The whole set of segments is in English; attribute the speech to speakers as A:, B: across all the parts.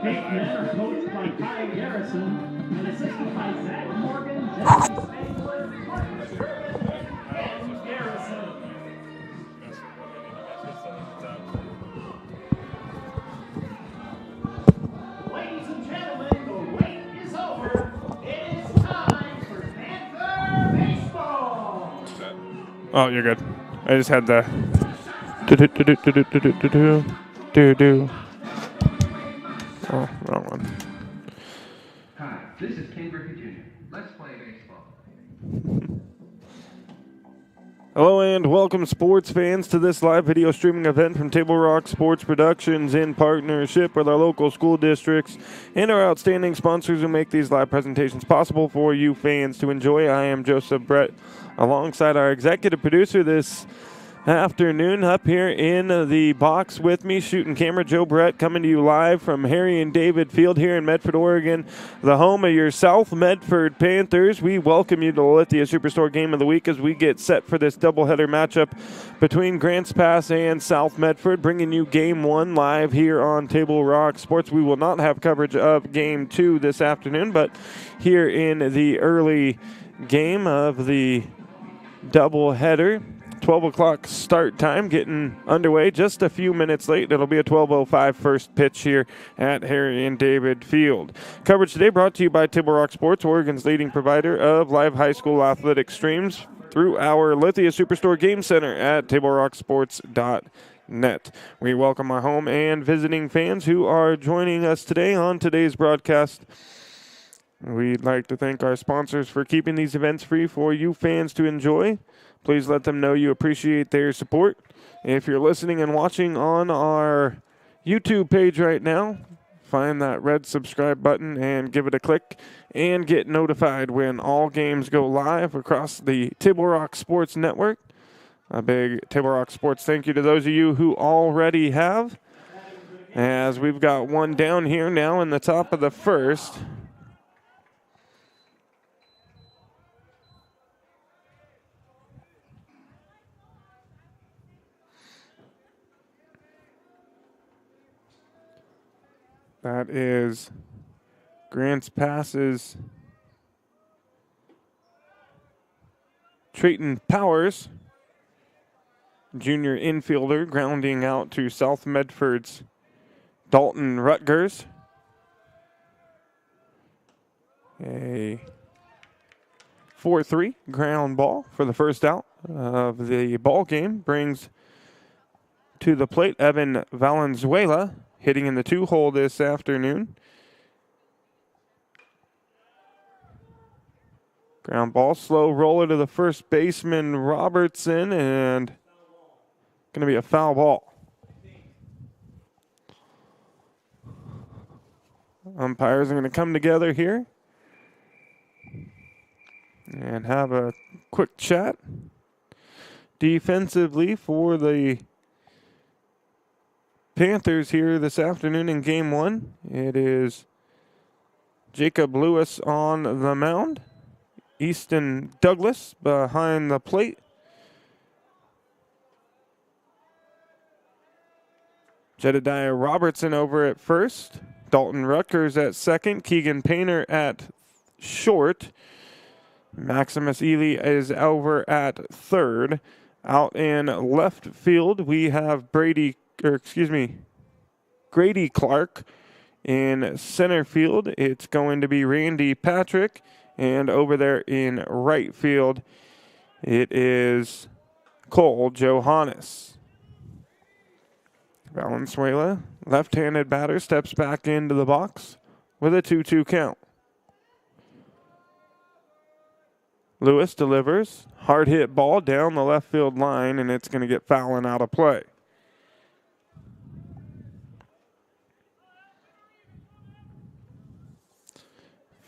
A: Men are coached by Kyle Garrison and assisted by Zach Morgan, Jesse Spangler, Martin Sherman, and Ken Garrison. Ladies and gentlemen, the wait is over. It is time for Panther Baseball.
B: Oh, you're good. I just had the do. Oh, wrong one.
C: Hi, this is Ken Griffey Jr. Let's play baseball.
B: Hello and welcome, sports fans, to this live video streaming event from Table Rock Sports Productions in partnership with our local school districts and our outstanding sponsors who make these live presentations possible for you fans to enjoy. I am Joseph Brett, alongside our executive producer this afternoon. Up here in the box with me, shooting camera, Joe Brett, coming to you live from Harry and David Field here in Medford, Oregon, the home of your South Medford Panthers. We welcome you to the Lithia Superstore Game of the Week as we get set for this doubleheader matchup between Grants Pass and South Medford, bringing you Game 1 live here on Table Rock Sports. We will not have coverage of Game 2 this afternoon, but here in the early game of the doubleheader, 12 o'clock start time, getting underway just a few minutes late. It'll be a 12:05 first pitch here at Harry and David Field. Coverage today brought to you by Table Rock Sports, Oregon's leading provider of live high school athletic streams through our Lithia Superstore Game Center at TableRockSports.net. We welcome our home and visiting fans who are joining us today on today's broadcast. We'd like to thank our sponsors for keeping these events free for you fans to enjoy. Please let them know you appreciate their support. If you're listening and watching on our YouTube page right now, find that red subscribe button and give it a click and get notified when all games go live across the Table Rock Sports Network. A big Table Rock Sports thank you to those of you who already have, as we've got one down here now in the top of the first. That is Grants Pass's Trayton Powers, junior infielder, grounding out to South Medford's Dalton Rutgers. A 4-3 ground ball for the first out of the ball game brings to the plate Evan Valenzuela, hitting in the 2-hole this afternoon. Ground ball, slow roller to the first baseman Robertson, and going to be a foul ball. Umpires are going to come together here and have a quick chat. Defensively for the Panthers here this afternoon in Game 1, it is Jacob Lewis on the mound, Easton Douglas behind the plate, Jedediah Robertson over at first, Dalton Rutgers at second, Keegan Painter at short, Maximus Ely is over at third. Out in left field, we have Grady Clark. In center field, it's going to be Randy Patrick. And over there in right field, it is Cole Johannes. Valenzuela, left-handed batter, steps back into the box with a 2-2 count. Lewis delivers, hard hit ball down the left field line, and it's going to get foul and out of play.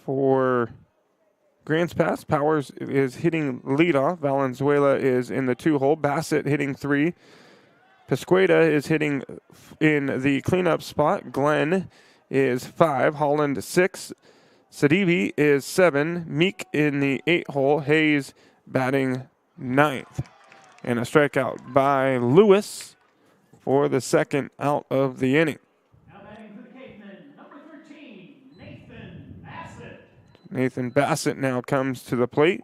B: For Grants Pass, Powers is hitting leadoff. Valenzuela is in the 2-hole. Bassett hitting 3. Pesqueda is hitting in the cleanup spot. Glenn is 5. Holland 6. Sadivi is 7. Meek in the 8-hole. Hayes batting 9th. And a strikeout by Lewis for the second out of the inning.
A: Now batting for the Cavemen, number
B: Nathan Bassett now comes to the plate.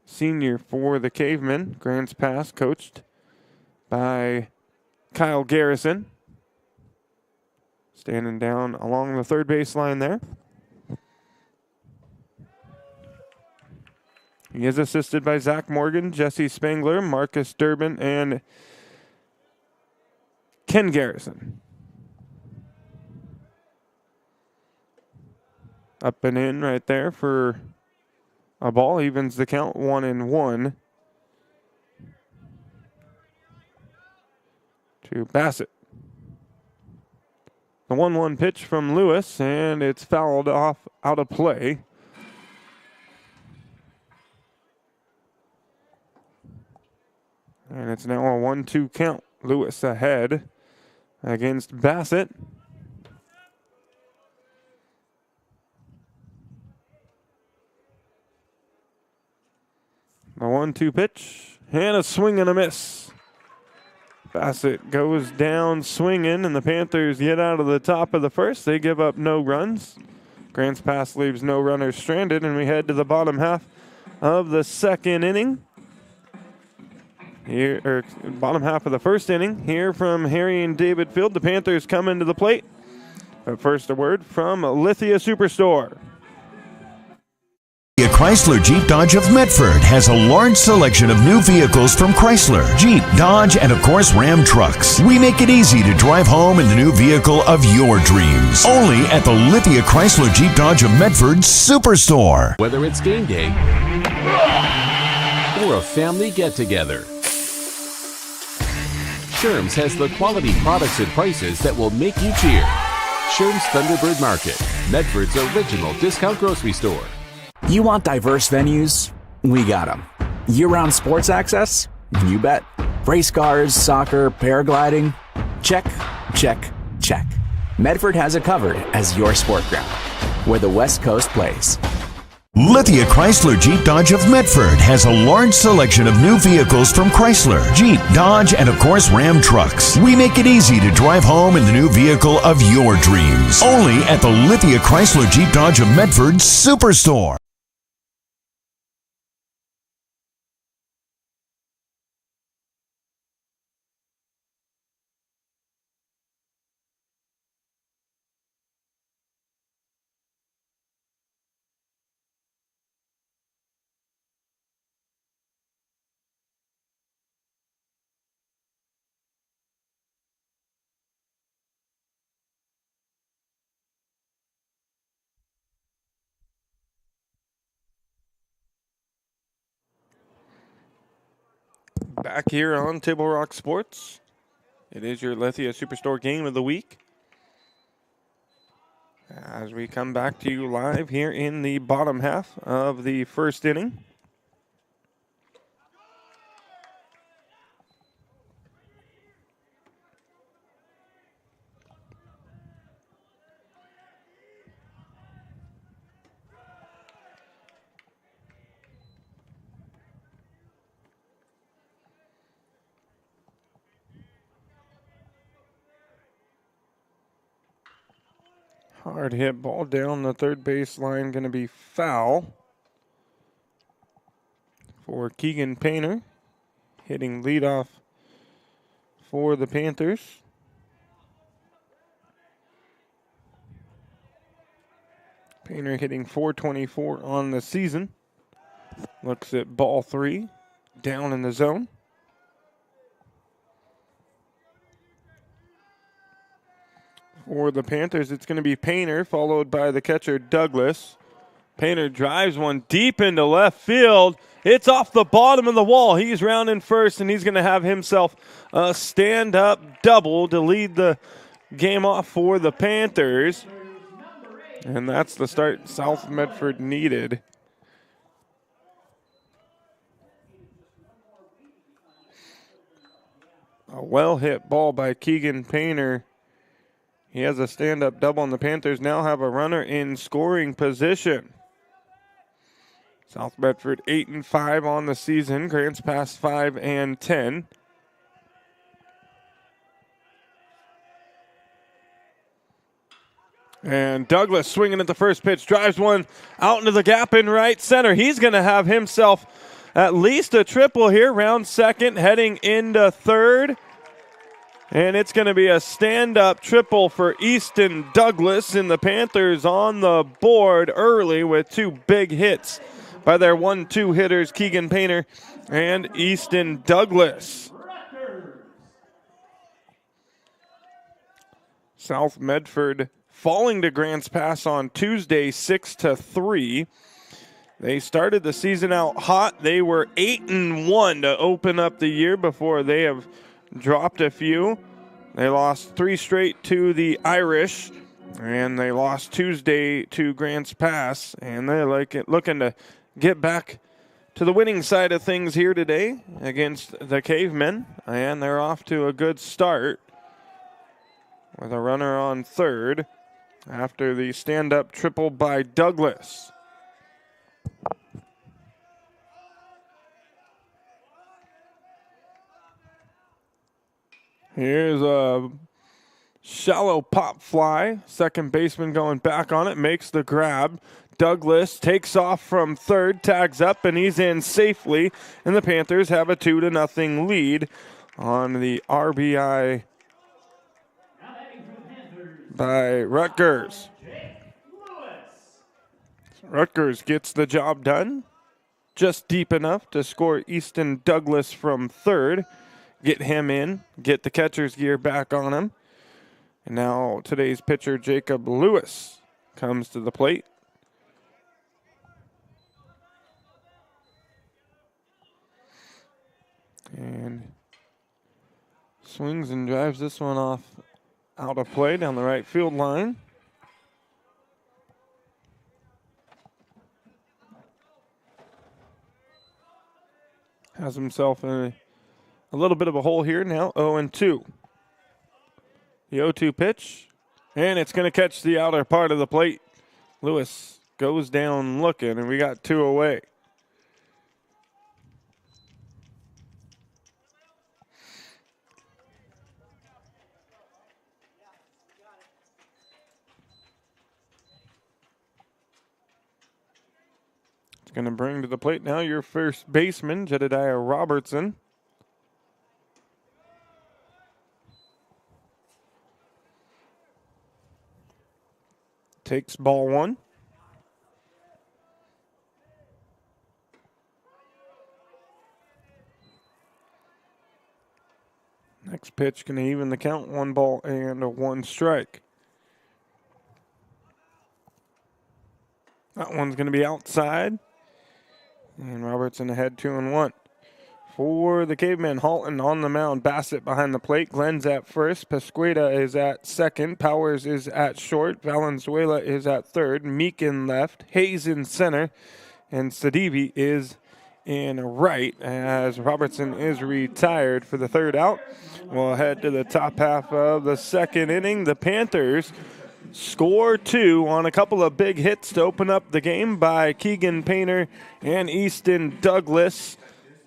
B: Senior for the Cavemen. Grants pass coached by Kyle Garrison. Standing down along the third baseline there. He is assisted by Zach Morgan, Jesse Spangler, Marcus Durbin, and Ken Garrison. Up and in right there for a ball. Evens the count 1-1 to Bassett. The 1-1 pitch from Lewis, and it's fouled off out of play. And it's now a 1-2 count. Lewis ahead against Bassett. The 1-2 pitch, and a swing and a miss. Bassett goes down swinging, and the Panthers get out of the top of the first. They give up no runs. Grants pass leaves no runners stranded, and we head to the bottom half of the second inning. Here, bottom half of the first inning. Here from Harry and David Field, the Panthers come into the plate. But first, a word from Lithia Superstore.
D: Chrysler Jeep Dodge of Medford has a large selection of new vehicles from Chrysler, Jeep, Dodge, and of course Ram trucks. We make it easy to drive home in the new vehicle of your dreams. Only at the Lithia Chrysler Jeep Dodge of Medford Superstore.
E: Whether it's game day or a family get-together, Sherm's has the quality products and prices that will make you cheer. Sherm's Thunderbird Market, Medford's original discount grocery store.
F: You want diverse venues? We got them. Year-round sports access? You bet. Race cars, soccer, paragliding? Check, check, check. Medford has it covered as your sport ground, where the West Coast plays.
D: Lithia Chrysler Jeep Dodge of Medford has a large selection of new vehicles from Chrysler, Jeep, Dodge, and of course Ram trucks. We make it easy to drive home in the new vehicle of your dreams. Only at the Lithia Chrysler Jeep Dodge of Medford Superstore.
B: Back here on Table Rock Sports. It is your Lithia Superstore game of the week. As we come back to you live here in the bottom half of the first inning. Hard hit ball down the third baseline, going to be foul for Keegan Painter, hitting leadoff for the Panthers. Painter hitting .424 on the season. Looks at ball three, down in the zone. For the Panthers, it's going to be Painter, followed by the catcher Douglas. Painter drives one deep into left field. It's off the bottom of the wall. He's rounding first, and he's going to have himself a stand-up double to lead the game off for the Panthers. And that's the start South Medford needed. A well-hit ball by Keegan Painter. He has a stand-up double, and the Panthers now have a runner in scoring position. South Medford 8-5 on the season. Grants Pass 5-10. And Douglas swinging at the first pitch, drives one out into the gap in right center. He's going to have himself at least a triple here, round second, heading into third. And it's going to be a stand-up triple for Easton Douglas, and the Panthers on the board early with two big hits by their 1-2 hitters, Keegan Painter and Easton Douglas. South Medford falling to Grants Pass on Tuesday 6-3. They started the season out hot. They were 8-1 to open up the year before they have dropped a few. They lost 3 straight to the Irish, and they lost Tuesday to Grants Pass, and they're looking to get back to the winning side of things here today against the Cavemen, and they're off to a good start with a runner on third after the stand-up triple by Douglas. Here's a shallow pop fly. Second baseman going back on it, makes the grab. Douglas takes off from third, tags up, and he's in safely. And the Panthers have a 2-0 lead on the RBI by Rutgers. Rutgers gets the job done. Just deep enough to score Easton Douglas from third. Get him in, get the catcher's gear back on him. And now today's pitcher, Jacob Lewis, comes to the plate. And swings and drives this one off out of play down the right field line. Has himself in a little bit of a hole here now, 0-2. The 0-2 pitch, and it's going to catch the outer part of the plate. Lewis goes down looking, and we got 2 away. It's going to bring to the plate now your first baseman, Jedediah Robertson. Takes ball one. Next pitch going to even the count, 1 ball and 1 strike. That one's going to be outside. And Robertson ahead 2-1. For the Cavemen, Halton on the mound, Bassett behind the plate, Glenn's at first, Pasqueda is at second, Powers is at short, Valenzuela is at third, Meek in left, Hayes in center, and Sadivi is in right as Robertson is retired for the third out. We'll head to the top half of the second inning. The Panthers score 2 on a couple of big hits to open up the game by Keegan Painter and Easton Douglas.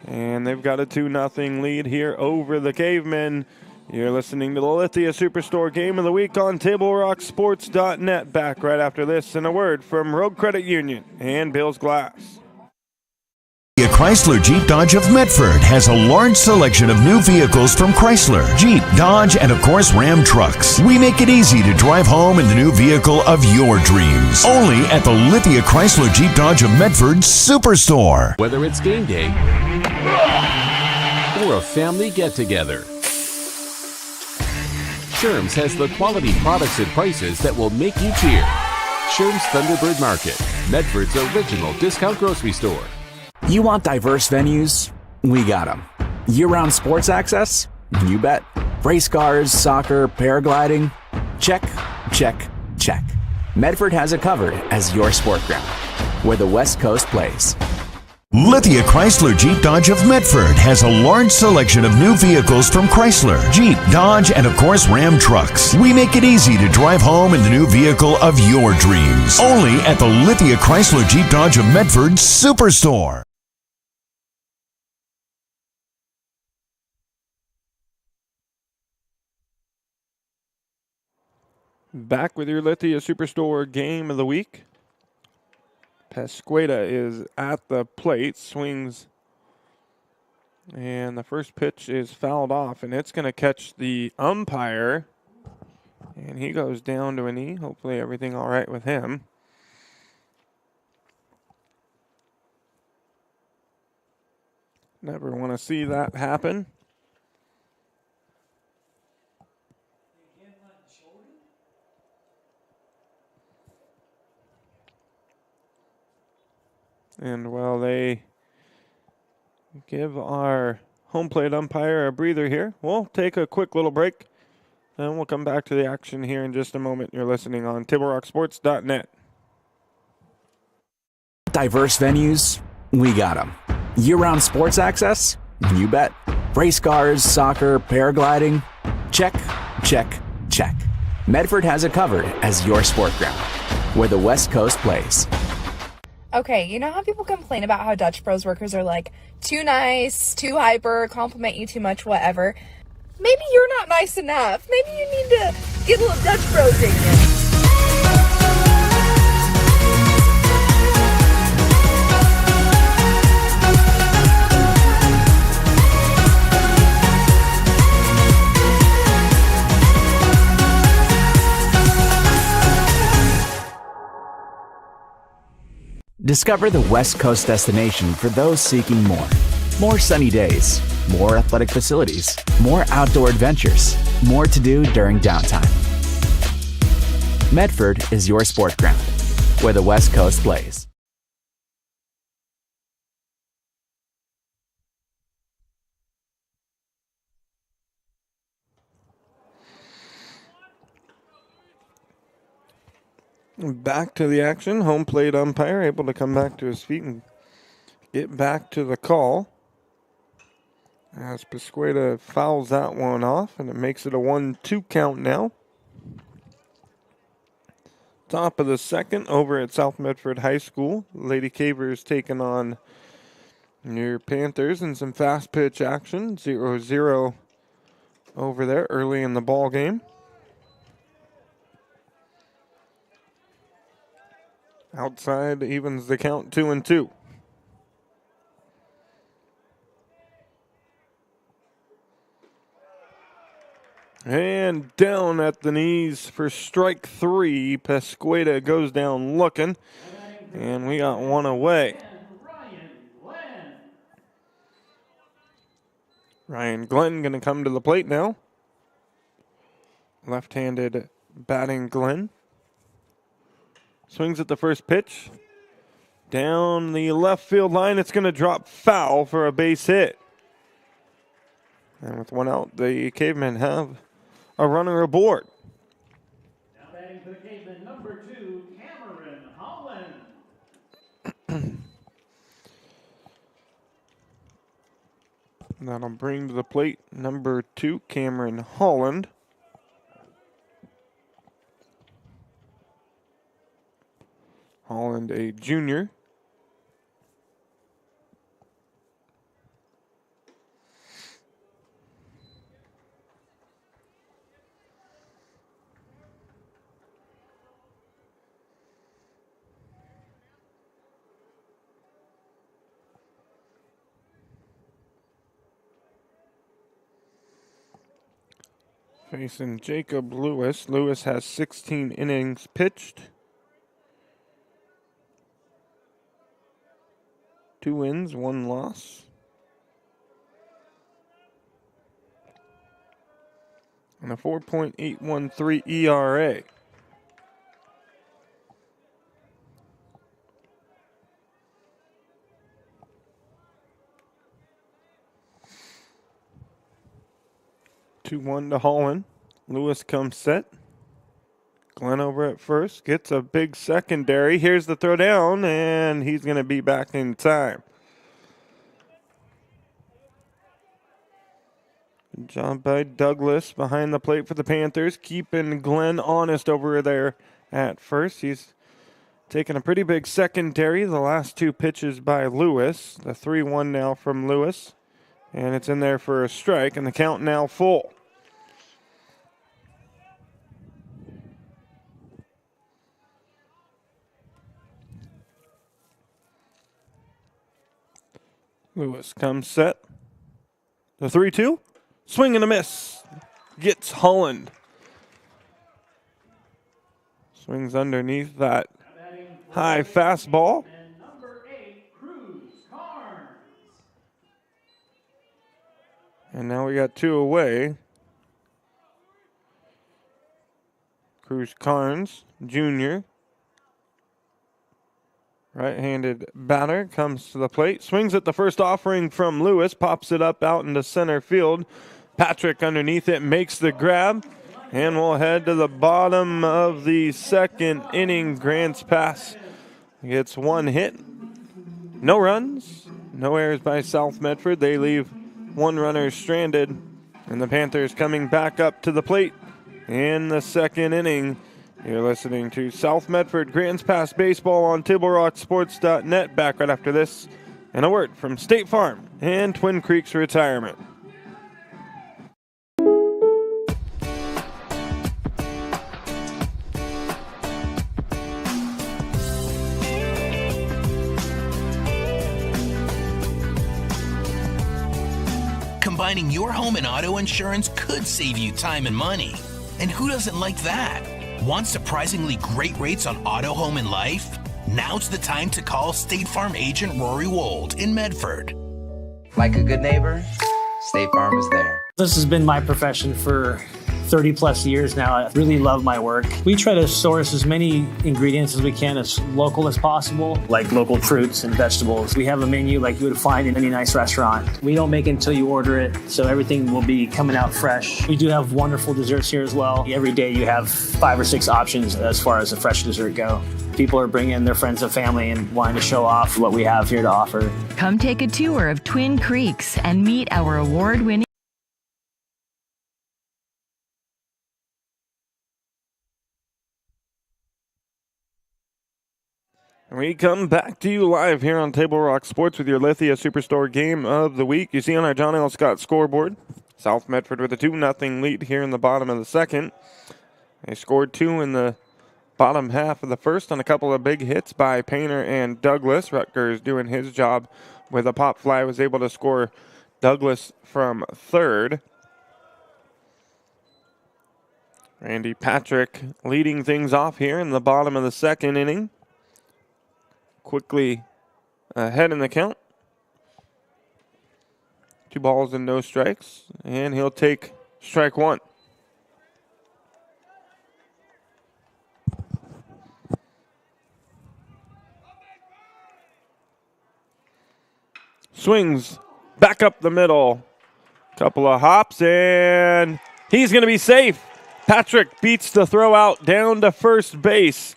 B: And they've got a 2-0 lead here over the Cavemen. You're listening to the Lithia Superstore Game of the Week on TableRockSports.net. Back right after this and a word from Rogue Credit Union and Bill's Glass.
D: Chrysler Jeep Dodge of Medford has a large selection of new vehicles from Chrysler, Jeep, Dodge, and of course Ram trucks. We make it easy to drive home in the new vehicle of your dreams. Only at the Lithia Chrysler Jeep Dodge of Medford Superstore.
E: Whether it's game day or a family get-together, Sherm's has the quality products and prices that will make you cheer. Sherm's Thunderbird Market, Medford's original discount grocery store.
F: You want diverse venues? We got them. Year-round sports access? You bet. Race cars, soccer, paragliding? Check, check, check. Medford has it covered as your sport ground, where the West Coast plays.
D: Lithia Chrysler Jeep Dodge of Medford has a large selection of new vehicles from Chrysler, Jeep, Dodge, and of course Ram trucks. We make it easy to drive home in the new vehicle of your dreams. Only at the Lithia Chrysler Jeep Dodge of Medford Superstore.
B: Back with your Lithia Superstore game of the week. Pesqueda is at the plate, swings, and the first pitch is fouled off, and it's going to catch the umpire, and he goes down to a knee. Hopefully everything all right with him. Never want to see that happen. And while they give our home plate umpire a breather here, we'll take a quick little break, and we'll come back to the action here in just a moment. You're listening on TableRockSports.net.
F: Diverse venues, we got them. Year-round sports access? You bet. Race cars, soccer, paragliding? Check, check, check. Medford has it covered as your sport ground, where the West Coast plays.
G: Okay, you know how people complain about how Dutch Bros workers are like too nice, too hyper, compliment you too much, whatever? Maybe you're not nice enough. Maybe you need to get a little Dutch Bros in you.
F: Discover the West Coast destination for those seeking more. More sunny days, more athletic facilities, more outdoor adventures, more to do during downtime. Medford is your sport ground, where the West Coast plays.
B: Back to the action. Home plate umpire able to come back to his feet and get back to the call. As Pesqueda fouls that one off, and it makes it a 1-2 count now. Top of the second over at South Medford High School. Lady Cavers taking on your Panthers in some fast pitch action. 0-0 over there early in the ball game. Outside evens the count 2-2. And down at the knees for strike three. Pesqueda goes down looking. And we got one away. Ryan Glenn going to come to the plate now. Left-handed batting Glenn. Swings at the first pitch. Down the left field line, it's going to drop foul for a base hit. And with one out, the Cavemen have a runner aboard.
A: Now batting for the Cavemen, number 2, Cameron Holland.
B: That'll bring to the plate number 2, Cameron Holland. Holland, a junior. Facing Jacob Lewis. Lewis has 16 innings pitched. 2 wins, 1 loss. And a 4.813 ERA. Two-one to Holland. Lewis comes set. Glenn over at first, gets a big secondary. Here's the throw down, and he's going to be back in time. Good job by Douglas behind the plate for the Panthers, keeping Glenn honest over there at first. He's taking a pretty big secondary. The last 2 pitches by Lewis. The 3-1 now from Lewis, and it's in there for a strike, and the count now full. Lewis comes set. The 3-2. Swing and a miss. Gets Holland. Swings underneath that high fastball.
A: And number 8, Cruz Carnes.
B: And now we got 2 away. Cruz Carnes, Jr. Right-handed batter comes to the plate. Swings at the first offering from Lewis. Pops it up out into center field. Patrick underneath it makes the grab. And we'll head to the bottom of the second inning. Grants Pass gets 1 hit. No runs. No errors by South Medford. They leave 1 runner stranded. And the Panthers coming back up to the plate in the second inning. You're listening to South Medford Grants Pass Baseball on TableRockSports.net. Back right after this. And a word from State Farm and Twin Creeks Retirement.
H: Combining your home and auto insurance could save you time and money. And who doesn't like that? Want surprisingly great rates on auto, home, and life? Now's the time to call State Farm agent Rory Wold in Medford.
I: Like a good neighbor, State Farm is there.
J: This has been my profession for 30 plus years now. I really love my work. We try to source as many ingredients as we can, as local as possible, like local fruits and vegetables. We have a menu like you would find in any nice restaurant. We don't make it until you order it, so everything will be coming out fresh. We do have wonderful desserts here as well. Every day you have 5 or 6 options as far as a fresh dessert go. People are bringing their friends and family and wanting to show off what we have here to offer.
K: Come take a tour of Twin Creeks and meet our award-winning
B: We come back to you live here on Table Rock Sports with your Lithia Superstore game of the week. You see on our John L. Scott scoreboard, South Medford with a 2-0 lead here in the bottom of the second. They scored 2 in the bottom half of the first on a couple of big hits by Painter and Douglas. Rutgers doing his job with a pop fly, was able to score Douglas from third. Randy Patrick leading things off here in the bottom of the second inning. Quickly ahead in the count. 2 balls and no strikes, and he'll take strike 1. Swings back up the middle. Couple of hops, and he's going to be safe. Patrick beats the throw out down to first base.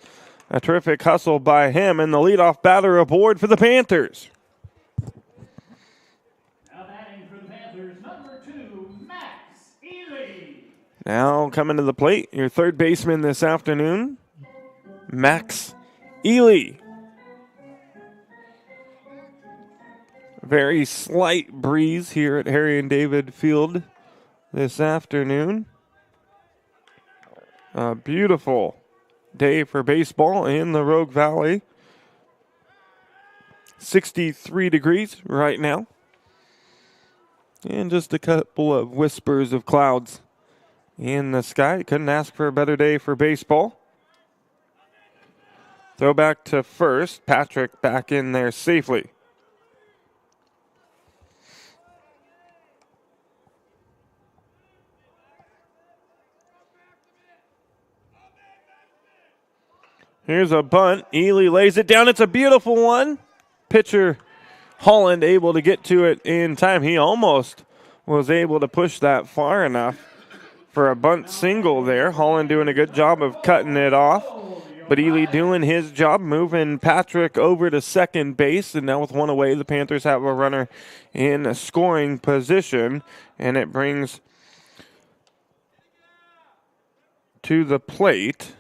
B: A terrific hustle by him, and the leadoff batter aboard for the Panthers.
A: Now batting for the Panthers, number 2, Max Ely.
B: Now coming to the plate, your third baseman this afternoon, Max Ely. Very slight breeze here at Harry and David Field this afternoon. A beautiful day for baseball in the Rogue Valley. 63 degrees right now. And just a couple of whispers of clouds in the sky. Couldn't ask for a better day for baseball. Throw back to first. Patrick back in there safely. Here's a bunt. Ely lays it down. It's a beautiful one. Pitcher Holland able to get to it in time. He almost was able to push that far enough for a bunt single there. Holland doing a good job of cutting it off. But Ely doing his job, moving Patrick over to second base. And now with 1 away, the Panthers have a runner in scoring position. And it brings to the plate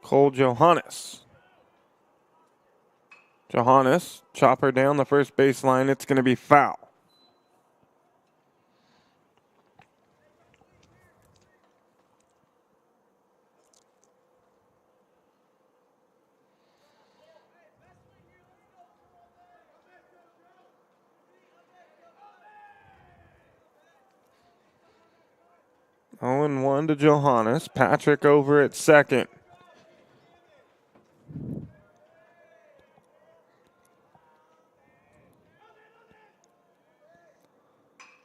B: Cole Johannes. Johannes, chopper down the first baseline. It's going to be foul. 0-1 to Johannes. Patrick over at second.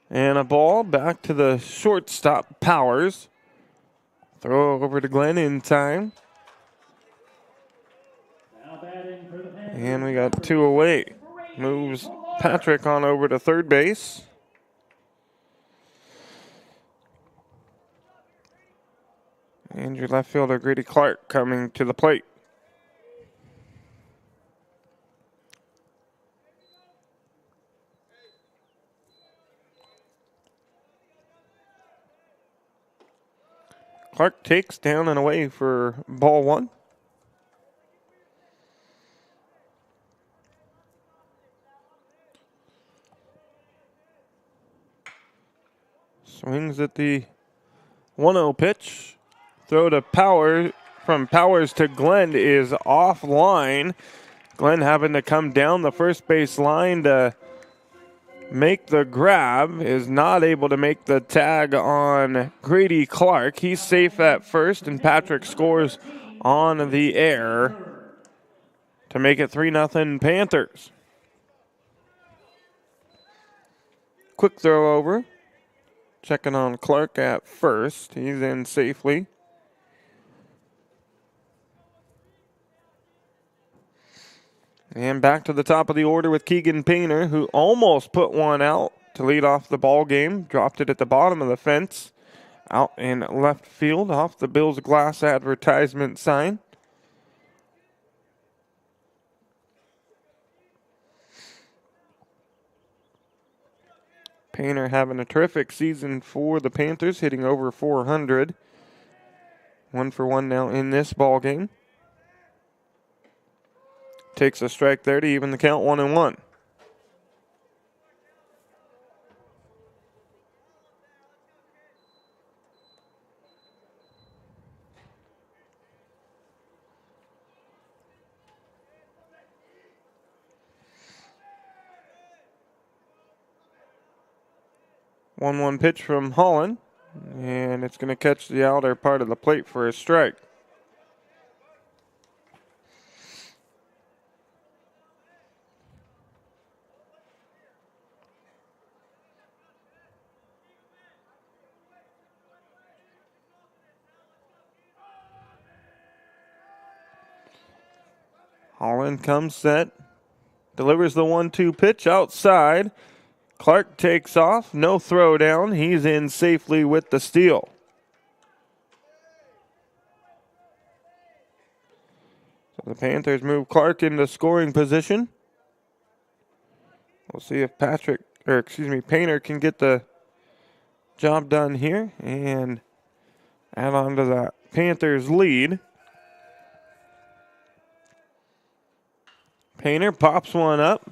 B: And a ball back to the shortstop, Powers. Throw over to Glenn in time. And we got 2 away. Moves Patrick on over to third base. And your left fielder, Grady Clark, coming to the plate. Clark takes down and away for ball 1. Swings at the 1-0 pitch. Throw to from Powers to Glenn is offline. Glenn having to come down the first base line to make the grab, is not able to make the tag on Grady Clark. He's safe at first, and Patrick scores on the air to make it 3-0 Panthers. Quick throw over. Checking on Clark at first. He's in safely. And back to the top of the order with Keegan Painter, who almost put one out to lead off the ball game. Dropped it at the bottom of the fence. Out in left field off the Bills glass advertisement sign. Painter having a terrific season for the Panthers, hitting over 400. 1 for 1 now in this ball game. Takes a strike there to even the count 1-1. One pitch from Holland, and it's going to catch the outer part of the plate for a strike. Holland comes set, delivers the 1-2 pitch outside. Clark takes off, no throw down. He's in safely with the steal. So the Panthers move Clark into scoring position. We'll see if Painter can get the job done here and add on to that Panthers lead. Painter pops one up.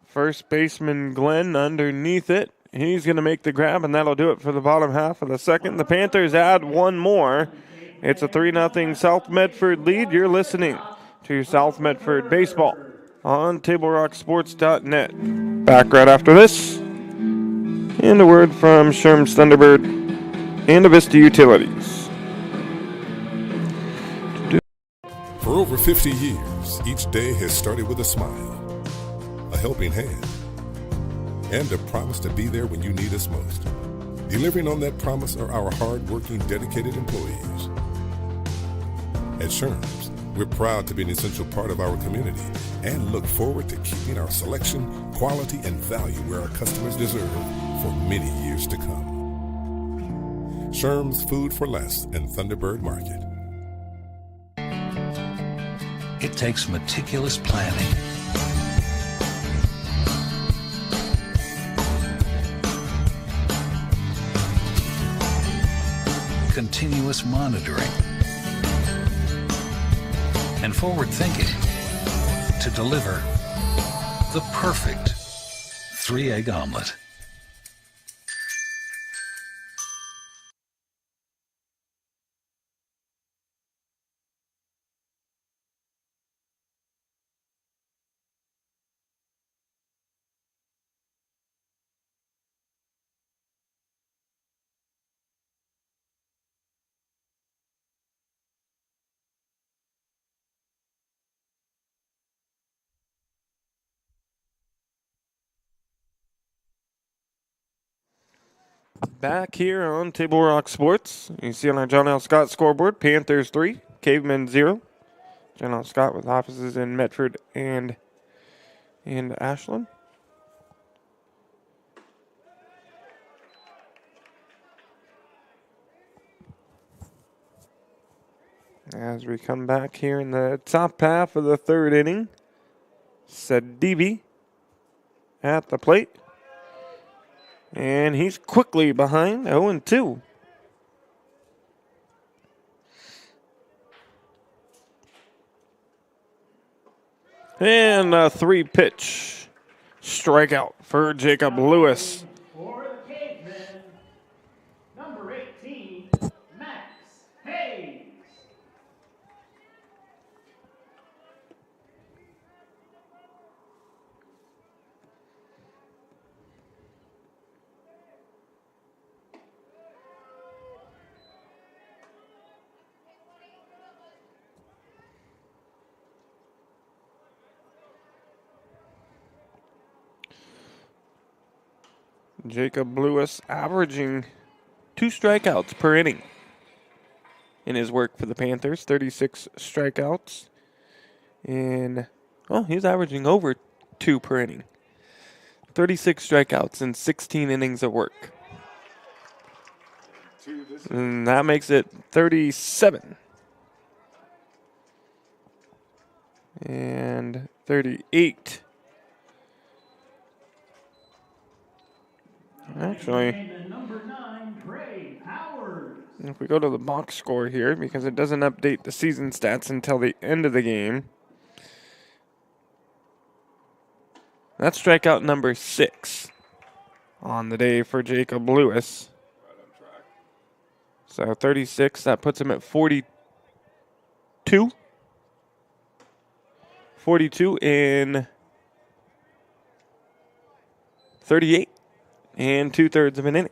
B: First baseman Glenn underneath it. He's going to make the grab, and that'll do it for the bottom half of the second. The Panthers add one more. It's a 3-0 South Medford lead. You're listening to South Medford Baseball on TableRockSports.net. Back right after this. And a word from Sherm's Thunderbird and Avista Utilities.
L: For over 50 years, each day has started with a smile, a helping hand, and a promise to be there when you need us most. Delivering on that promise are our hard-working, dedicated employees. At Sherm's, we're proud to be an essential part of our community and look forward to keeping our selection, quality, and value where our customers deserve for many years to come. Sherm's Food for Less and Thunderbird Market.
M: It takes meticulous planning, continuous monitoring, and forward thinking to deliver the perfect 3-egg omelet.
B: Back here on Table Rock Sports, you see on our John L. Scott scoreboard, Panthers 3, Cavemen 0. John L. Scott with offices in Medford and Ashland. As we come back here in the top half of the third inning, Sadibi at the plate. And he's quickly behind 0-2. And a 3-pitch strikeout for Jacob Lewis.
A: For the Cavemen, number 18, Max Hayes.
B: Jacob Lewis averaging 2 strikeouts per inning in his work for the Panthers. 36 strikeouts. And, he's averaging over 2 per inning. 36 strikeouts in 16 innings of work. And that makes it 37. And 38. Actually, if we go to the box score here, because it doesn't update the season stats until the end of the game, that's strikeout number 6 on the day for Jacob Lewis. So 36, that puts him at 42. 42 in 38. And 2/3 of an inning.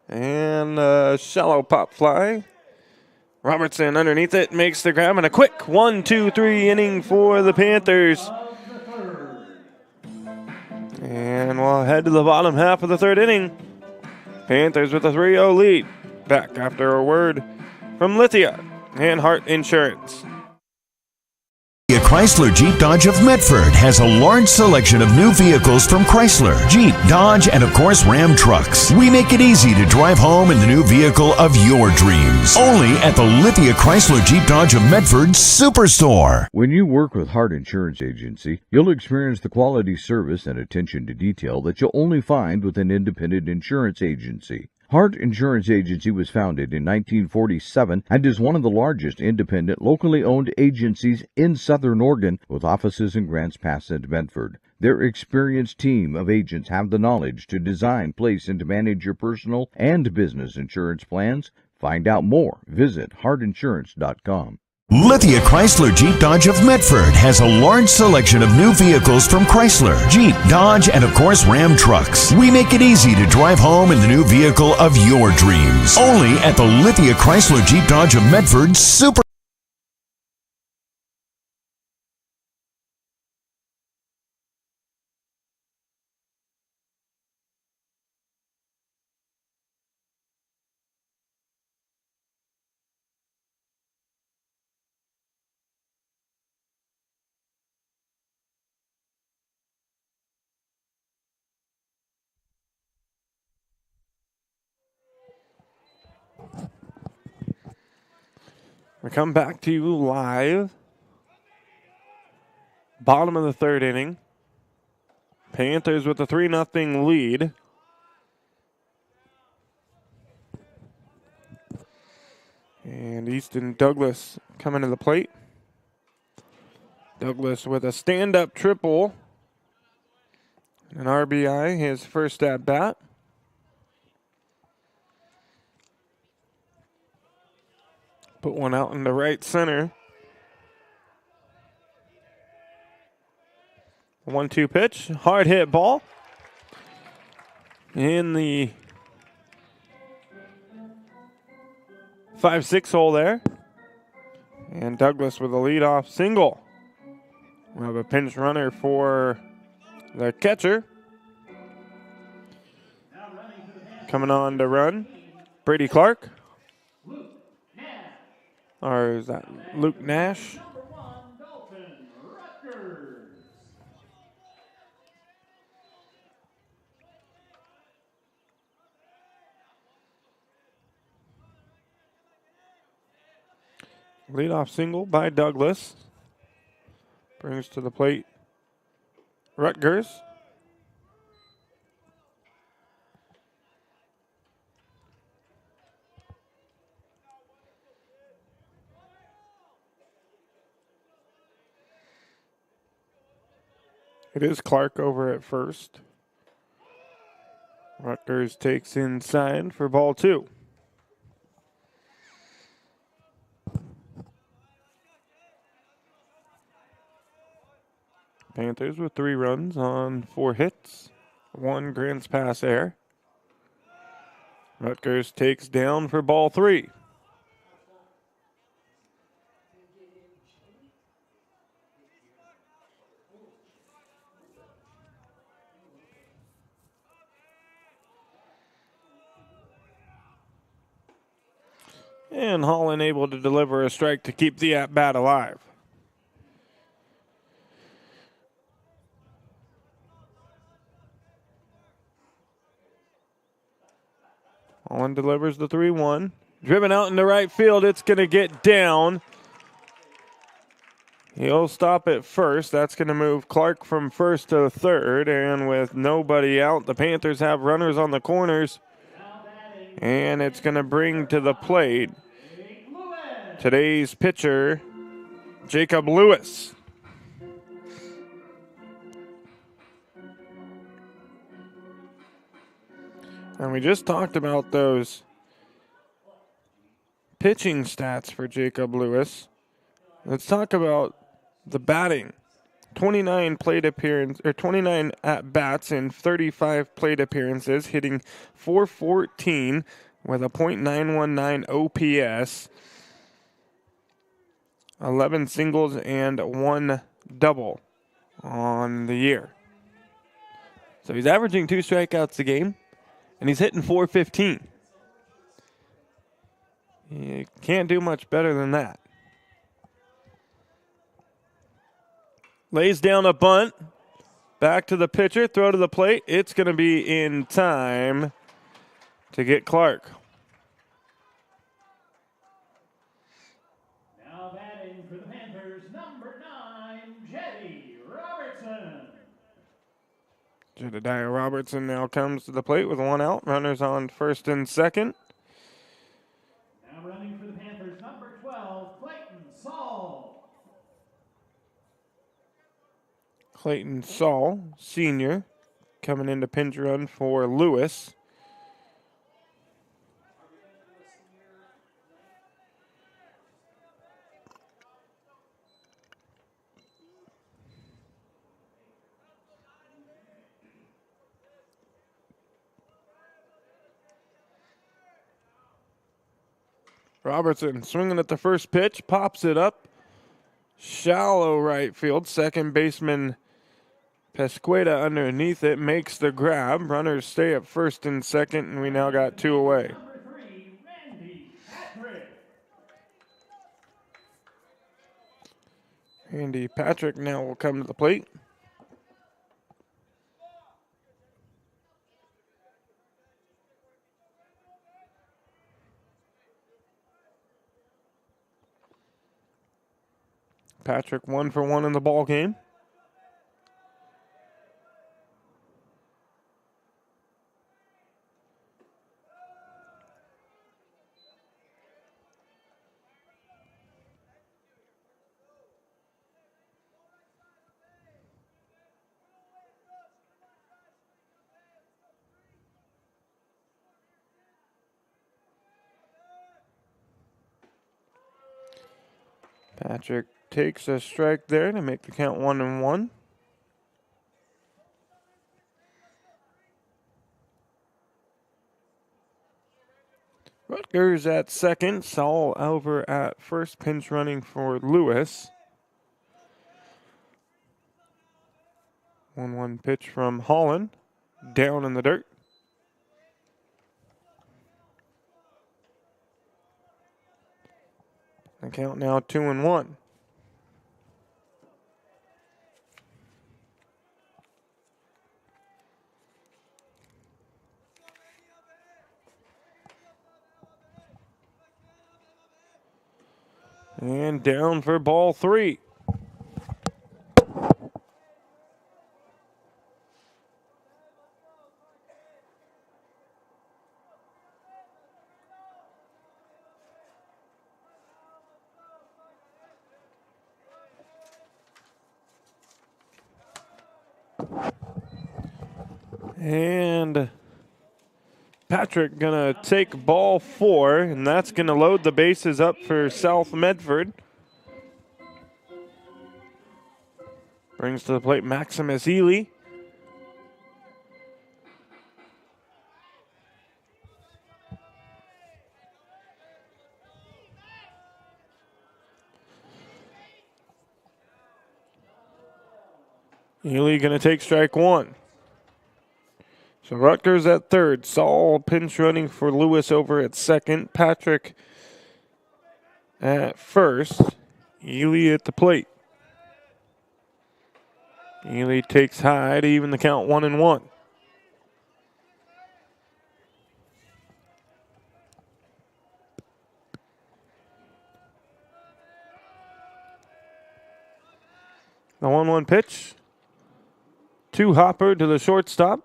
B: And a shallow pop fly. Robertson underneath it makes the grab, and a quick 1-2-3 inning for the Panthers. And we'll head to the bottom half of the third inning. Panthers with a 3-0 lead. Back after a word from Lithia and Hart Insurance.
D: Chrysler Jeep Dodge of Medford has a large selection of new vehicles from Chrysler, Jeep, Dodge, and of course Ram trucks. We make it easy to drive home in the new vehicle of your dreams. Only at the Lithia Chrysler Jeep Dodge of Medford Superstore.
N: When you work with Hart Insurance Agency, you'll experience the quality service and attention to detail that you'll only find with an independent insurance agency. Hart Insurance Agency was founded in 1947 and is one of the largest independent, locally owned agencies in Southern Oregon, with offices in Grants Pass and Medford. Their experienced team of agents have the knowledge to design, place, and to manage your personal and business insurance plans. Find out more. Visit heartinsurance.com.
D: Lithia Chrysler Jeep Dodge of Medford has a large selection of new vehicles from Chrysler, Jeep, Dodge, and of course Ram trucks. We make it easy to drive home in the new vehicle of your dreams. Only at the Lithia Chrysler Jeep Dodge of Medford Super.
B: We come back to you live. Bottom of the third inning. Panthers with a 3-0 lead. And Easton Douglas coming to the plate. Douglas with a stand-up triple. An RBI, his first at bat. Put one out in the right center. 1-2 pitch. Hard hit ball. In the 5-6 hole there. And Douglas with a leadoff single. We have a pinch runner for The catcher coming on to run, Brady Clark. Or is that Luke Nash? Leadoff single by Douglas. Brings to the plate Rutgers. It is Clark over at first. Rutgers takes inside for ball 2. Panthers with 3 runs on 4 hits. 1 Grants pass air. Rutgers takes down for ball 3. And Holland able to deliver a strike to keep the at-bat alive. Holland delivers the 3-1. Driven out into right field. It's going to get down. He'll stop at first. That's going to move Clark from first to third. And with nobody out, the Panthers have runners on the corners. And it's going to bring to the plate today's pitcher, Jacob Lewis. And we just talked about those pitching stats for Jacob Lewis. Let's talk about the batting. 29 at bats in 35 plate appearances, hitting .414 with a .919 OPS, 11 singles and 1 double on the year. So he's averaging 2 strikeouts a game, and he's hitting .415. You can't do much better than that. Lays down a bunt. Back to the pitcher. Throw to the plate. It's going to be in time to get Clark.
A: Now batting for the Panthers, number 9, Jetty Robertson.
B: Jedediah Robertson now comes to the plate with 1 out. Runners on first and second.
A: Now running for the Panthers, number 12, Clayton Saul.
B: Clayton Saul, senior, coming into pinch run for Lewis. Robertson swinging at the first pitch, pops it up. Shallow right field. Second baseman Pesqueda underneath it, makes the grab. Runners stay at first and second, and we now got 2 away.
A: Number 3, Randy Patrick.
B: Randy Patrick now will come to the plate. Patrick 1 for 1 in the ball game. Patrick takes a strike there to make the count 1-1. Rutgers at second. Saul over at first, pinch running for Lewis. 1-1 pitch from Holland. Down in the dirt. The count now 2-1. And down for ball 3. And Patrick gonna take ball 4, and that's gonna load the bases up for South Medford. Brings to the plate Maximus Ely. Ely gonna take strike 1. So Rutgers at third. Saul pinch running for Lewis over at second. Patrick at first. Ely at the plate. Ely takes high to even the count 1-1. The 1-1 pitch. To Hopper to the shortstop.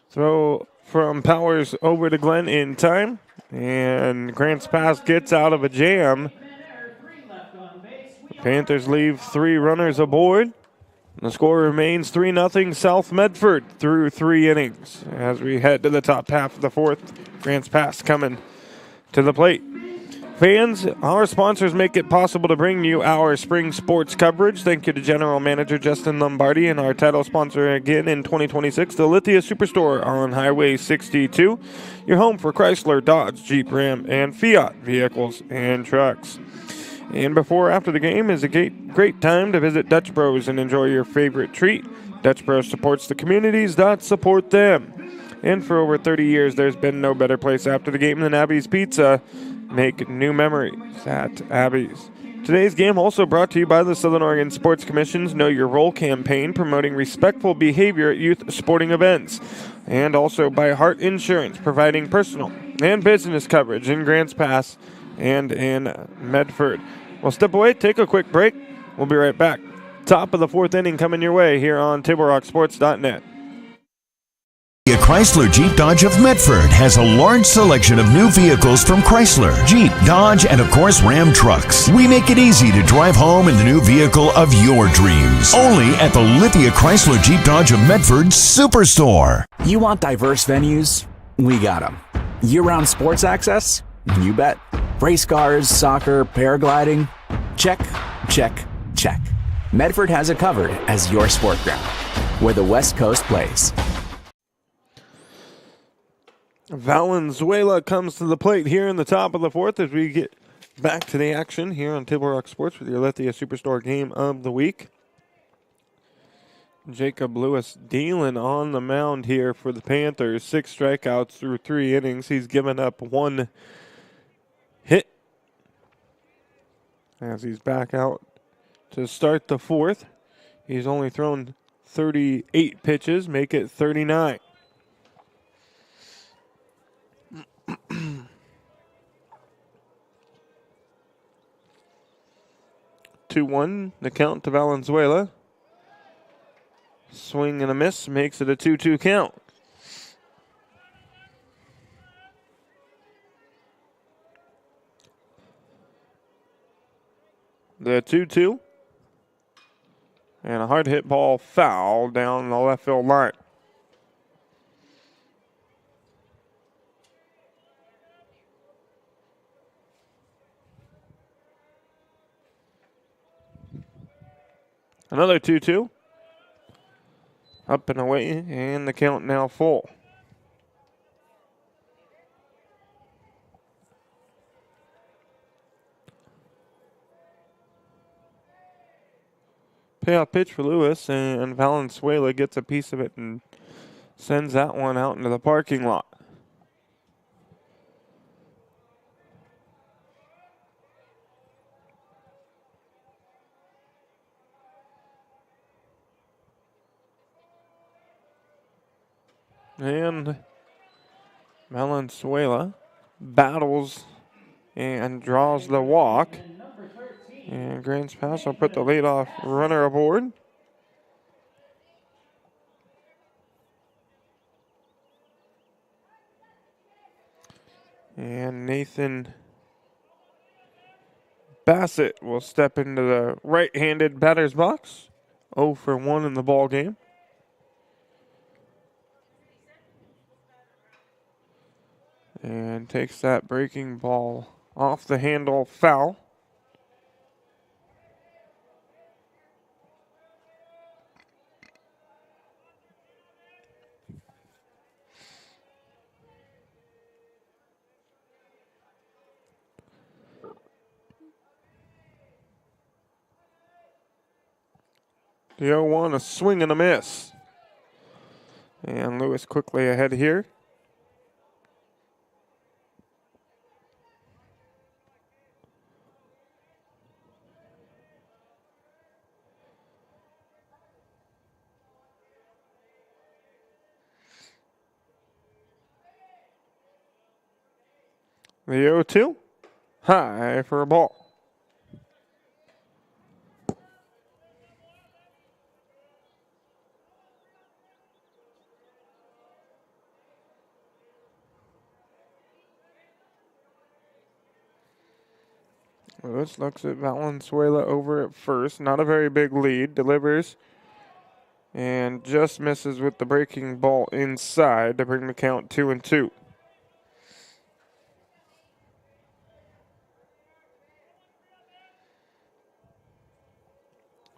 B: Throw from Powers over to Glenn in time. And Grant's pass gets out of a jam. The Panthers leave 3 runners aboard. The score remains 3-0 South Medford through 3 innings. As we head to the top half of the 4th, Grant's pass coming to the plate. Fans, our sponsors make it possible to bring you our spring sports coverage. Thank you to General Manager Justin Lombardi and our title sponsor again in 2026, the Lithia Superstore on Highway 62, your home for Chrysler, Dodge, Jeep, Ram, and Fiat vehicles and trucks. And before or after the game is a great time to visit Dutch Bros and enjoy your favorite treat. Dutch Bros supports the communities that support them. And for over 30 years, there's been no better place after the game than Abby's Pizza. Make new memories at Abby's. Today's game also brought to you by the Southern Oregon Sports Commission's Know Your Role campaign, promoting respectful behavior at youth sporting events. And also by Hart Insurance, providing personal and business coverage in Grants Pass and in Medford. We'll step away, take a quick break. We'll be right back. Top of the 4th inning coming your way here on TableRockSports.net.
D: Chrysler Jeep Dodge of Medford has a large selection of new vehicles from Chrysler, Jeep, Dodge, and of course Ram trucks. We make it easy to drive home in the new vehicle of your dreams. Only at the Lithia Chrysler Jeep Dodge of Medford Superstore.
F: You want diverse venues? We got them. Year-round sports access? You bet. Race cars, soccer, paragliding? Check, check, check. Medford has it covered as your sport ground, where the West Coast plays.
B: Valenzuela comes to the plate here in the top of the 4th as we get back to the action here on Table Rock Sports with your Lithia Superstore game of the week. Jacob Lewis dealing on the mound here for the Panthers. 6 strikeouts through 3 innings. He's given up 1 hit as he's back out to start the 4th. He's only thrown 38 pitches, make it 39. 2-1, the count to Valenzuela. Swing and a miss makes it a 2-2 count. The 2-2. And a hard hit ball foul down the left field line. Another 2-2. Up and away, and the count now full. Payoff pitch for Lewis, and Valenzuela gets a piece of it and sends that one out into the parking lot. And Valenzuela battles and draws the walk. And Grants Pass will put the leadoff runner aboard. And Nathan Bassett will step into the right-handed batter's box. 0 for 1 in the ball game. And takes that breaking ball off the handle, foul. The 0-1, a swing and a miss. And Lewis quickly ahead here. The 0-2, high for a ball. Lewis looks at Valenzuela over at first. Not a very big lead. Delivers and just misses with the breaking ball inside to bring the count 2-2.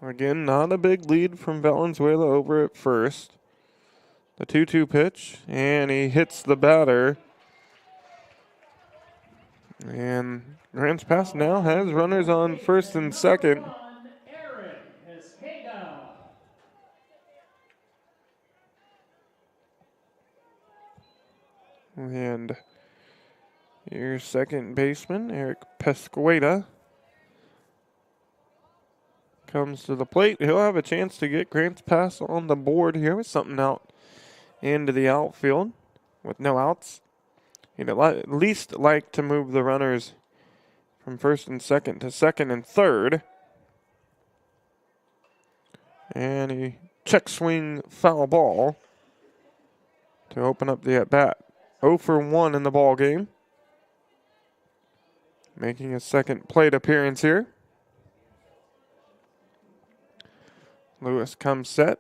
B: Again, not a big lead from Valenzuela over at first. The 2-2 pitch, and he hits the batter. And Grants Pass now has runners on first and second. And your second baseman, Eric Pesqueda, comes to the plate. He'll have a chance to get Grants Pass on the board here with something out into the outfield with no outs. He'd at least like to move the runners from first and second to second and third. And he check swing foul ball to open up the at-bat. 0 for 1 in the ball game. Making a second plate appearance here. Lewis comes set.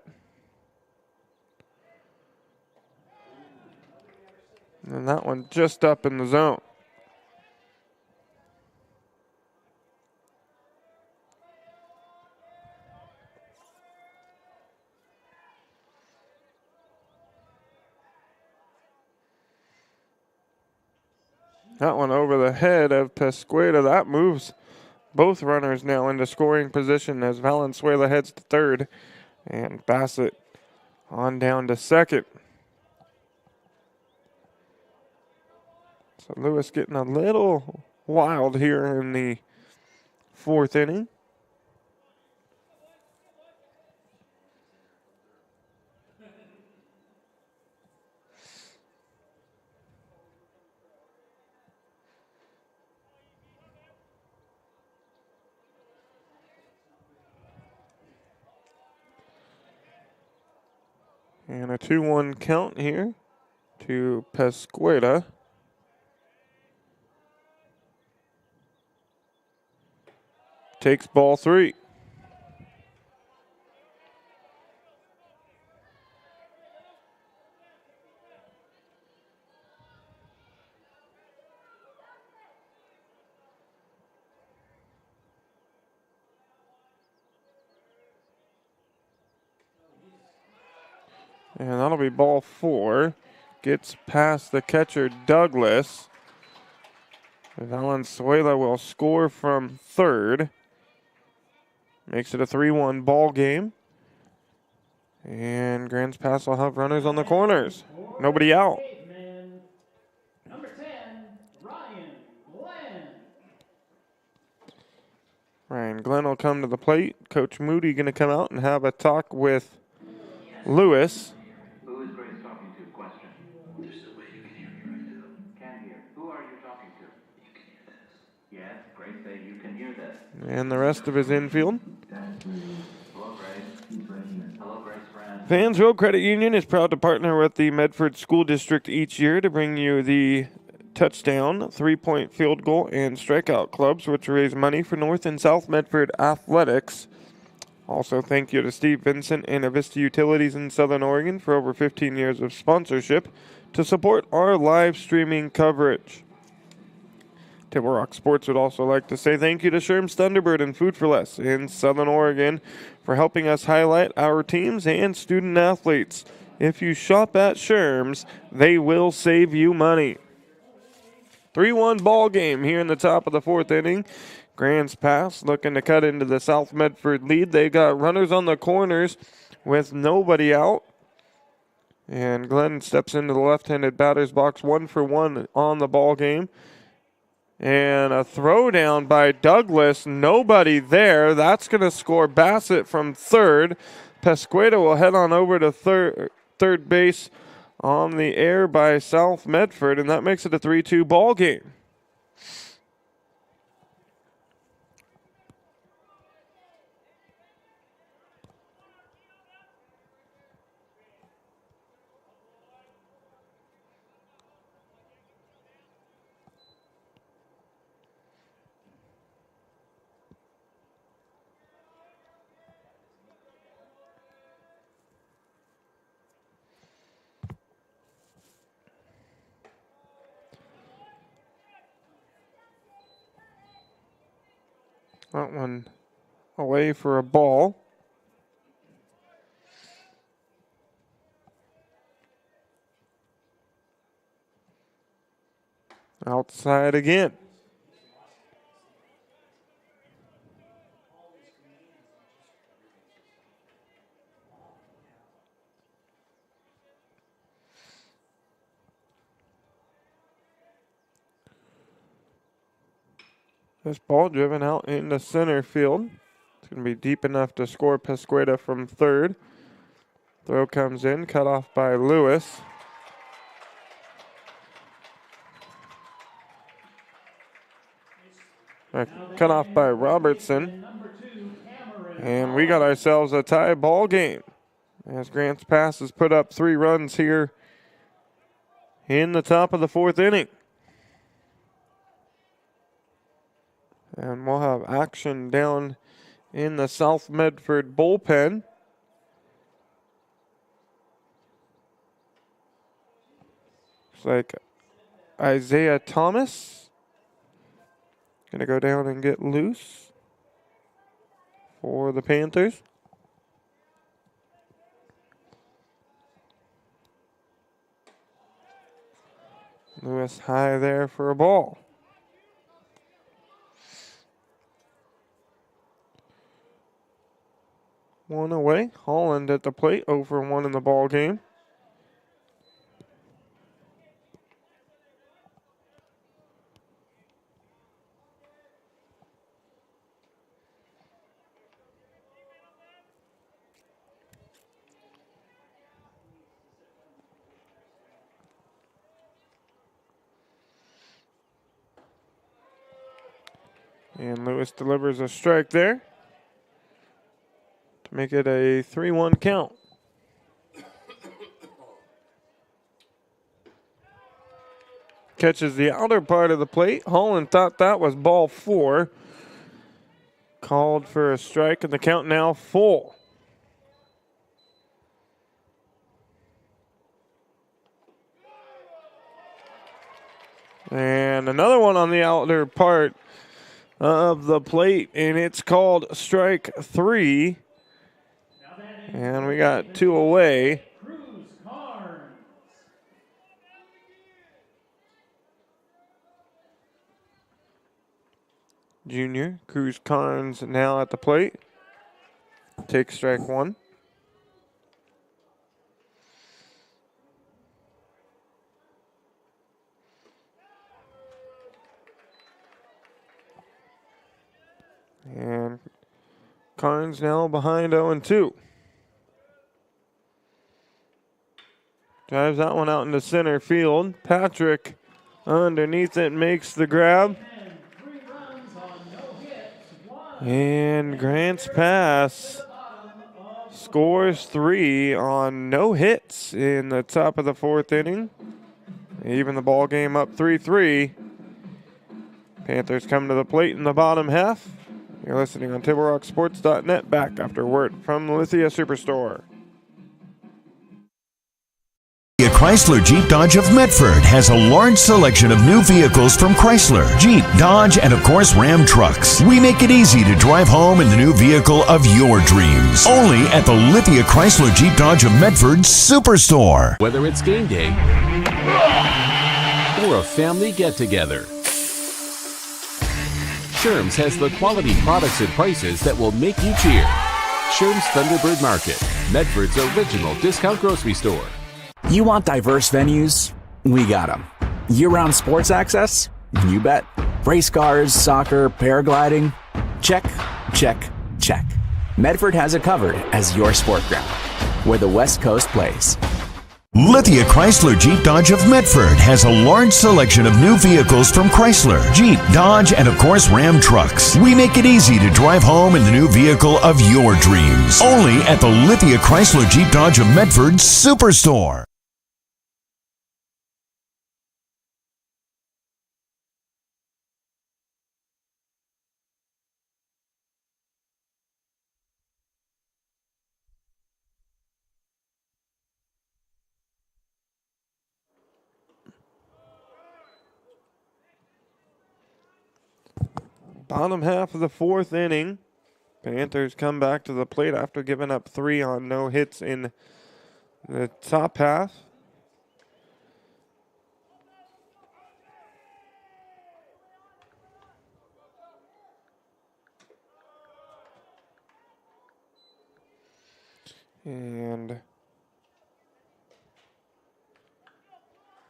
B: And that one just up in the zone. That one over the head of Pesqueda. That moves both runners now into scoring position as Valenzuela heads to third and Bassett on down to second. So Lewis getting a little wild here in the fourth inning. And a 2-1 count here to Pesqueda. Takes ball 3. And that'll be ball 4. Gets past the catcher, Douglas. Valenzuela will score from third. Makes it a 3-1 ball game. And Grants Pass will have runners on the corners. Nobody out.
A: Number 10, Ryan Glenn.
B: Ryan Glenn will come to the plate. Coach Moody going to come out and have a talk with Lewis.
C: Who is Grace talking to? Question. There's no way you can hear me right now. Can hear. Who are you talking to? You can hear this. Yes, Grace say you can hear this.
B: And the rest of his infield.
C: Hello, Grace. Hello, Grace, friend.
B: Fans Road Credit Union is proud to partner with the Medford School District each year to bring you the touchdown, 3-point field goal, and strikeout clubs, which raise money for North and South Medford athletics. Also, thank you to Steve Vincent and Avista Utilities in Southern Oregon for over 15 years of sponsorship to support our live streaming coverage. Table Rock Sports would also like to say thank you to Sherm's Thunderbird and Food for Less in Southern Oregon for helping us highlight our teams and student athletes. If you shop at Sherm's, they will save you money. 3-1 ball game here in the top of the 4th inning. Grants Pass looking to cut into the South Medford lead. They got runners on the corners with nobody out. And Glenn steps into the left-handed batter's box 1-for-1 on the ball game. And a throw down by Douglas. Nobody there. That's going to score Bassett from third. Pesqueda will head on over to third base on the air by South Medford, and that makes it a 3-2 ball game. That one away for a ball. Outside again. This ball driven out into center field. It's going to be deep enough to score Pesqueda from third. Throw comes in, cut off by Lewis. Cut off by Robertson. And we got ourselves a tie ball game. As Grants Pass has put up 3 runs here in the top of the 4th inning. And we'll have action down in the South Medford bullpen. Looks like Isaiah Thomas going to go down and get loose for the Panthers. Lewis high there for a ball. One away. Holland at the plate, 0-for-1 in the ball game. And Lewis delivers a strike there to make it a 3-1 count. Catches the outer part of the plate. Holland thought that was ball 4. Called for a strike, and the count now full. And another one on the outer part of the plate, and it's called strike 3. And we got 2 away. Junior Cruz Carnes now at the plate. Take strike one. And Carnes now behind 0-2. Drives that one out into center field. Patrick underneath it makes the grab. And Grant's pass scores 3 on no hits in the top of the 4th inning. Even the ball game up 3-3. Panthers come to the plate in the bottom half. You're listening on TableRockSports.net. Back after word from the Lithia Superstore.
D: Chrysler Jeep Dodge of Medford has a large selection of new vehicles from Chrysler, Jeep, Dodge, and of course Ram trucks. We make it easy to drive home in the new vehicle of your dreams. Only at the Lithia Chrysler Jeep Dodge of Medford Superstore.
E: Whether it's game day or a family get-together, Sherm's has the quality products and prices that will make you cheer. Sherm's Thunderbird Market, Medford's original discount grocery store.
F: You want diverse venues? We got them. Year-round sports access? You bet. Race cars, soccer, paragliding? Check, check, check. Medford has it covered as your sport ground, where the West Coast plays.
D: Lithia Chrysler Jeep Dodge of Medford has a large selection of new vehicles from Chrysler, Jeep, Dodge, and of course Ram trucks. We make it easy to drive home in the new vehicle of your dreams. Only at the Lithia Chrysler Jeep Dodge of Medford Superstore.
B: Bottom half of the 4th inning. Panthers come back to the plate after giving up 3 on no hits in the top half. And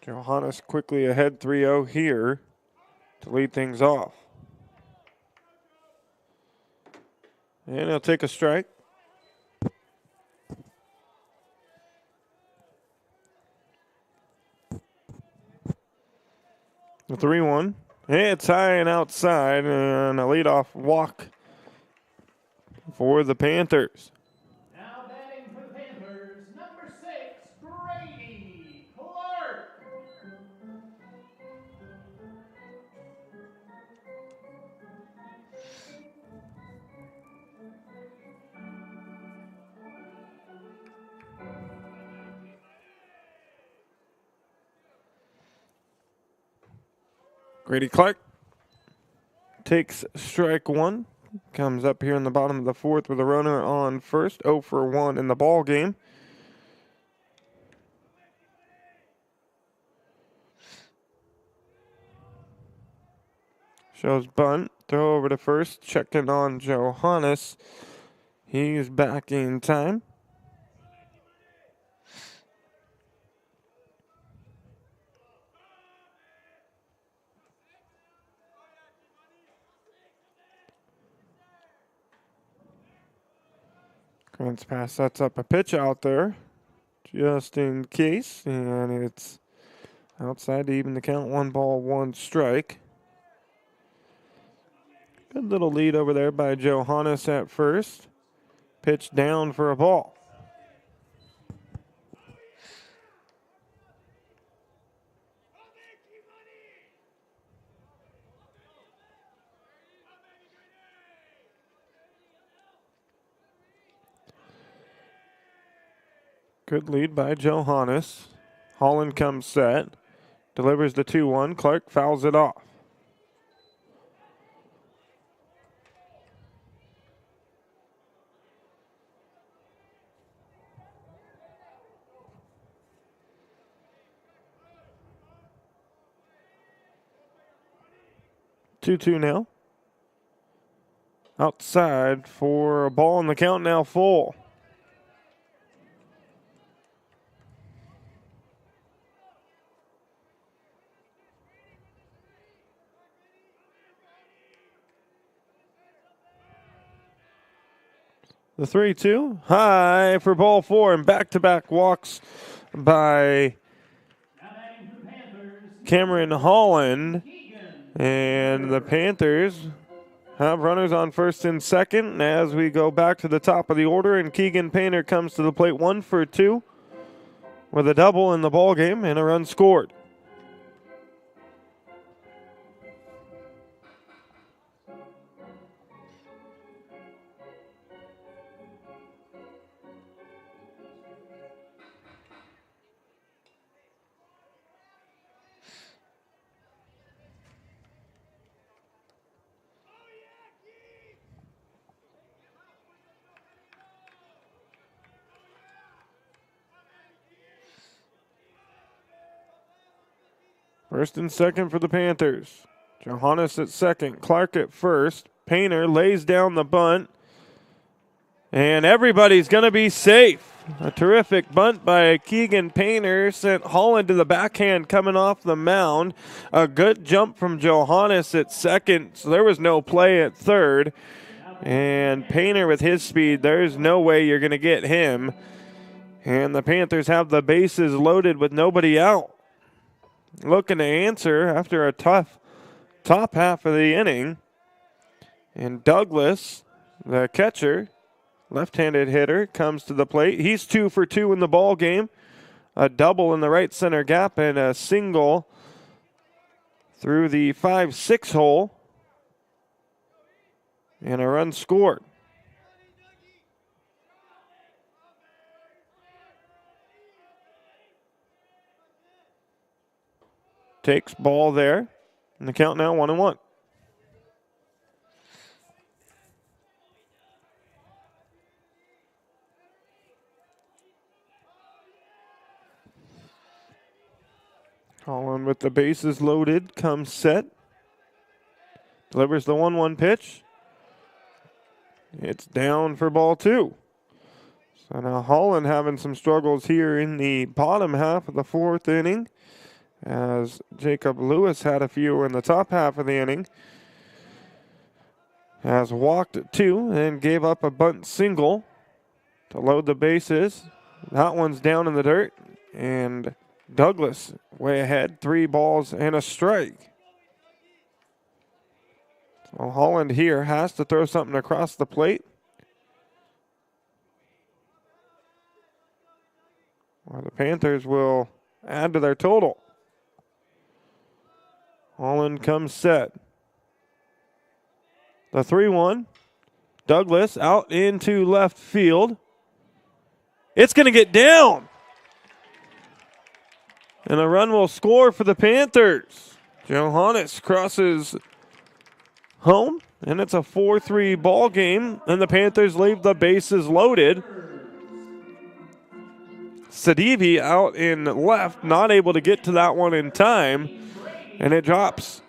B: Johannes quickly ahead 3-0 here to lead things off. And he'll take a strike. The 3-1. It's high and outside, and a leadoff walk for the Panthers.
A: Now batting for the Panthers, number 6, Grady Clark.
B: Grady Clark takes strike 1. Comes up here in the bottom of the 4th with a runner on first. 0 for 1 in the ball game. Shows bunt. Throw over to first. Checking on Johannes. He's back in time. Grant's pass sets up a pitch out there just in case, and it's outside to even the count. 1 ball, 1 strike. Good little lead over there by Johannes at first. Pitch down for a ball. Good lead by Johannes. Holland comes set. Delivers the 2-1. Clark fouls it off. Two now. outside for a ball, and the count now full. The 3-2, high for ball 4, and back-to-back walks by Cameron Holland. And the Panthers have runners on first and second as we go back to the top of the order, and Keegan Painter comes to the plate 1 for 2 with a double in the ball game and a run scored. First and second for the Panthers. Johannes at second, Clark at first. Painter lays down the bunt, and everybody's going to be safe. A terrific bunt by Keegan Painter sent Holland to the backhand coming off the mound. A good jump from Johannes at second, so there was no play at third. And Painter with his speed, there's no way you're going to get him. And the Panthers have the bases loaded with nobody out. Looking to answer after a tough top half of the inning. And Douglas, the catcher, left-handed hitter, comes to the plate. He's 2 for 2 in the ball game. A double in the right center gap and a single through the 5-6 hole. And a run scored. Takes ball there. And the count now 1-1. Holland with the bases loaded, comes set. Delivers the 1-1 pitch. It's down for ball 2. So now Holland having some struggles here in the bottom half of the 4th inning, as Jacob Lewis had a few in the top half of the inning. Has walked 2 and gave up a bunt single to load the bases. That one's down in the dirt, and Douglas way ahead, 3 balls and a strike. So Holland here has to throw something across the plate. Or the Panthers will add to their total. Holland comes set. The 3-1. Douglas out into left field. It's going to get down. And a run will score for the Panthers. Johannes crosses home, and it's a 4-3 ball game, and the Panthers leave the bases loaded. Sadivi out in left, not able to get to that one in time, and it drops.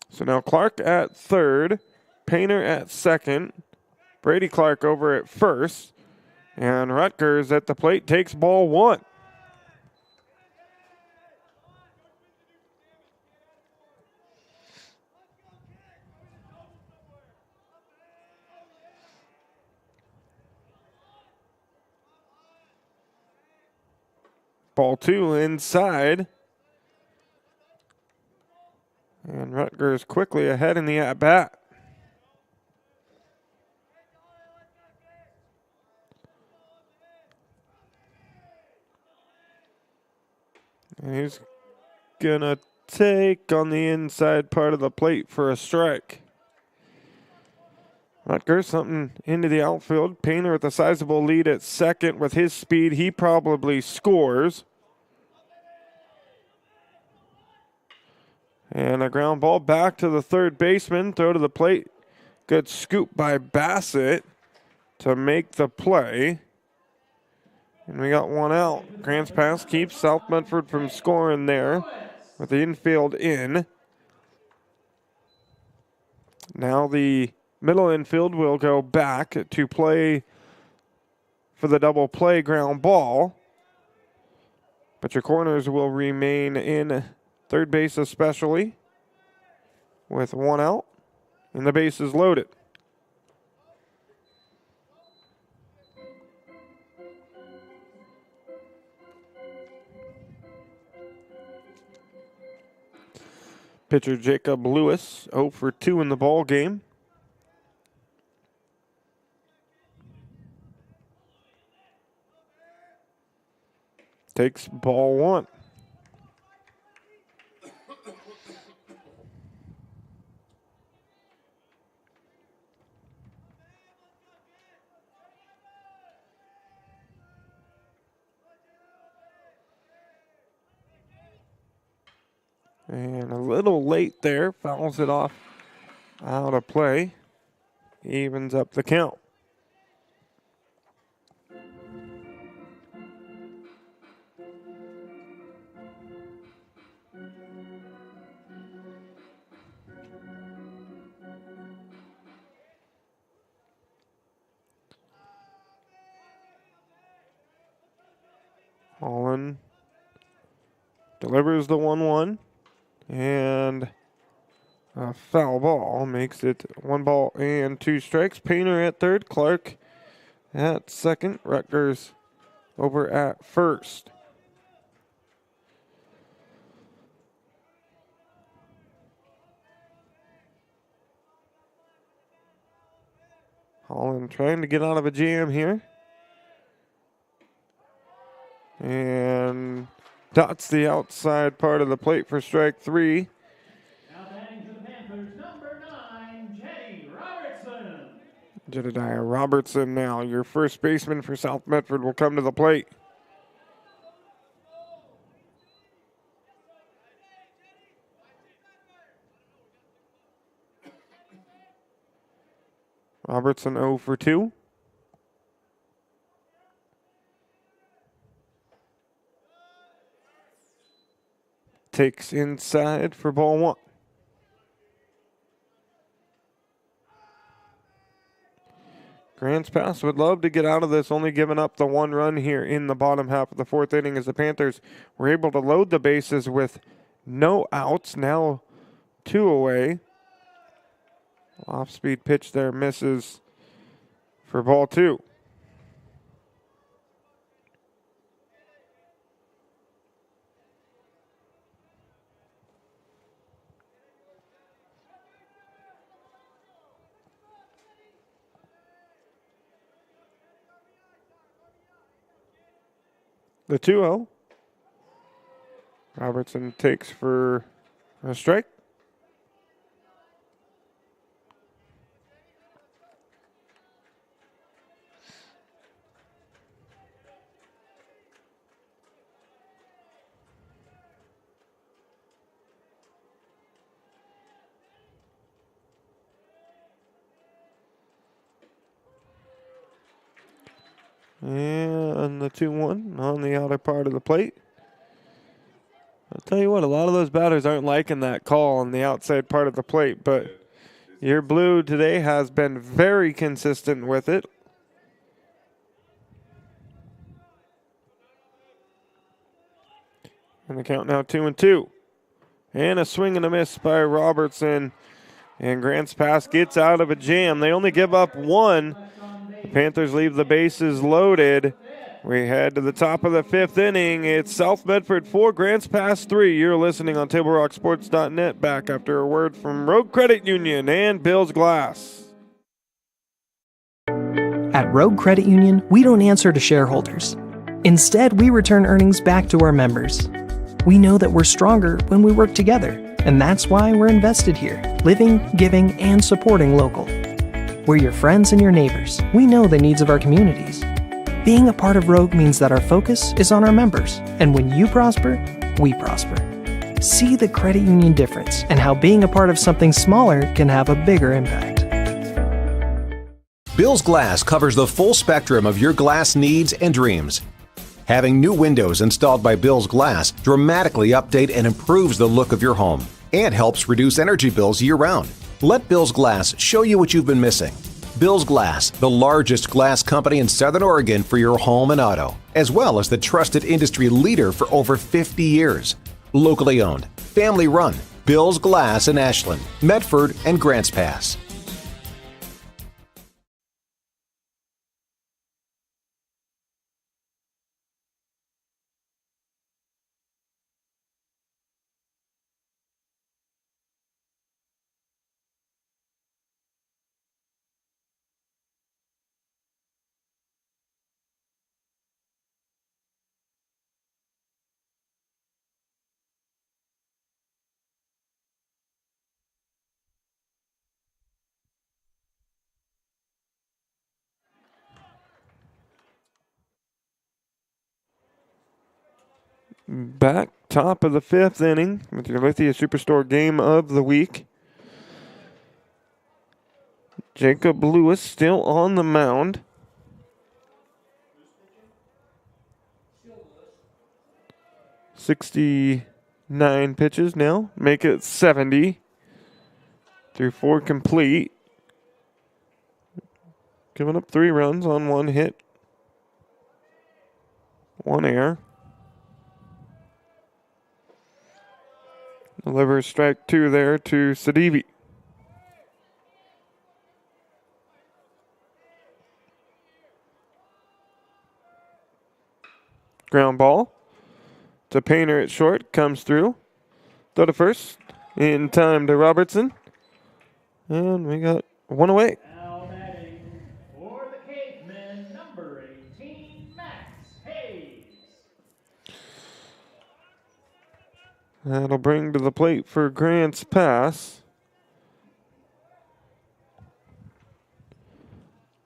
B: So now Clark at third, Painter at second, Brady Clark over at first, and Rutgers at the plate takes ball 1. Ball 2 inside. And Rutgers quickly ahead in the at-bat. And he's going to take on the inside part of the plate for a strike. Rutgers something into the outfield. Painter with a sizable lead at second. With his speed, he probably scores. And a ground ball back to the third baseman. Throw to the plate. Good scoop by Bassett. to make the play. And we got one out. Grants pass keeps South Medford from scoring there with the infield in. Now the middle infield will go back to play for the double play ground ball. But your corners will remain in third base especially with one out and the base is loaded. Pitcher Jacob Lewis, 0 for 2 in the ball game. Takes ball one. And a little late there, fouls it off out of play. Evens up the count. Holland delivers the 1-1. And a foul ball makes it 1 ball and 2 strikes. Painter at third, Clark at second, Rutgers over at first. Holland trying to get out of a jam here. And dots the outside part of the plate for strike 3.
A: Now batting to the Panthers, number 9, Jeddy Robertson.
B: Jedediah Robertson now, your first baseman for South Medford, will come to the plate. Robertson 0 for 2. Takes inside for ball 1. Grants pass would love to get out of this, only giving up the 1 run here in the bottom half of the 4th inning as the Panthers were able to load the bases with no outs. Now 2 away. Off-speed pitch there misses for ball 2. The 2-0. Robertson takes for a strike. And the 2-1 on the outer part of the plate. I'll tell you what, a lot of those batters aren't liking that call on the outside part of the plate, but your blue today has been very consistent with it. And the count now 2-2. And a swing and a miss by Robertson. And Grants pass gets out of a jam. They only give up 1. The Panthers leave the bases loaded. We head to the top of the 5th inning. It's South Medford 4, Grants Pass 3. You're listening on TableRockSports.net. Back after a word from Rogue Credit Union and Bill's Glass.
O: At Rogue Credit Union, we don't answer to shareholders. Instead, we return earnings back to our members. We know that we're stronger when we work together, and that's why we're invested here, living, giving, and supporting local. We're your friends and your neighbors. We know the needs of our communities. Being a part of Rogue means that our focus is on our members, and when you prosper, we prosper. See the credit union difference and how being a part of something smaller can have a bigger impact.
P: Bill's Glass covers the full spectrum of your glass needs and dreams. Having new windows installed by Bill's Glass dramatically update and improves the look of your home and helps reduce energy bills year-round. Let Bill's Glass show you what you've been missing. Bill's Glass, the largest glass company in Southern Oregon for your home and auto, as well as the trusted industry leader for over 50 years. Locally owned, family run, Bill's Glass in Ashland, Medford, and Grants Pass.
B: Back top of the 5th inning with your Lithia Superstore game of the week. Jacob Lewis still on the mound. "69 pitches now, make it 70 through 4 complete. Giving up 3 runs on 1 hit, 1 error. Delivers strike 2 there to Sadivi. Ground ball to Painter at short, comes through. Throw to first, in time to Robertson. And we got 1 away.
A: Now batting for the Cavemen, number 18, Max Hayes.
B: That'll bring to the plate for Grants Pass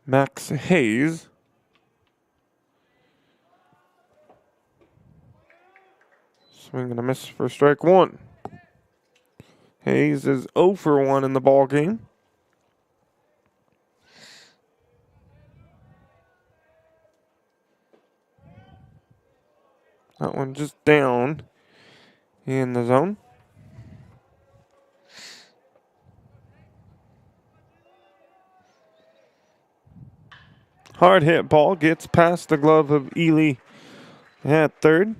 B: Max Hayes. Swing and a miss for strike 1. Hayes is 0 for 1 in the ball game. That one just down in the zone. Hard hit ball gets past the glove of Ely at third.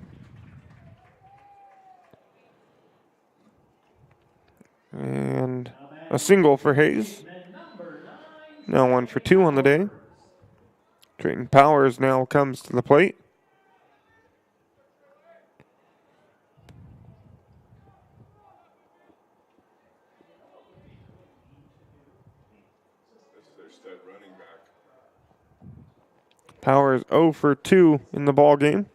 B: And a single for Hayes. Now 1 for 2 on the day. Drayton Powers now comes to the plate. Powers 0 for 2 in the ball game.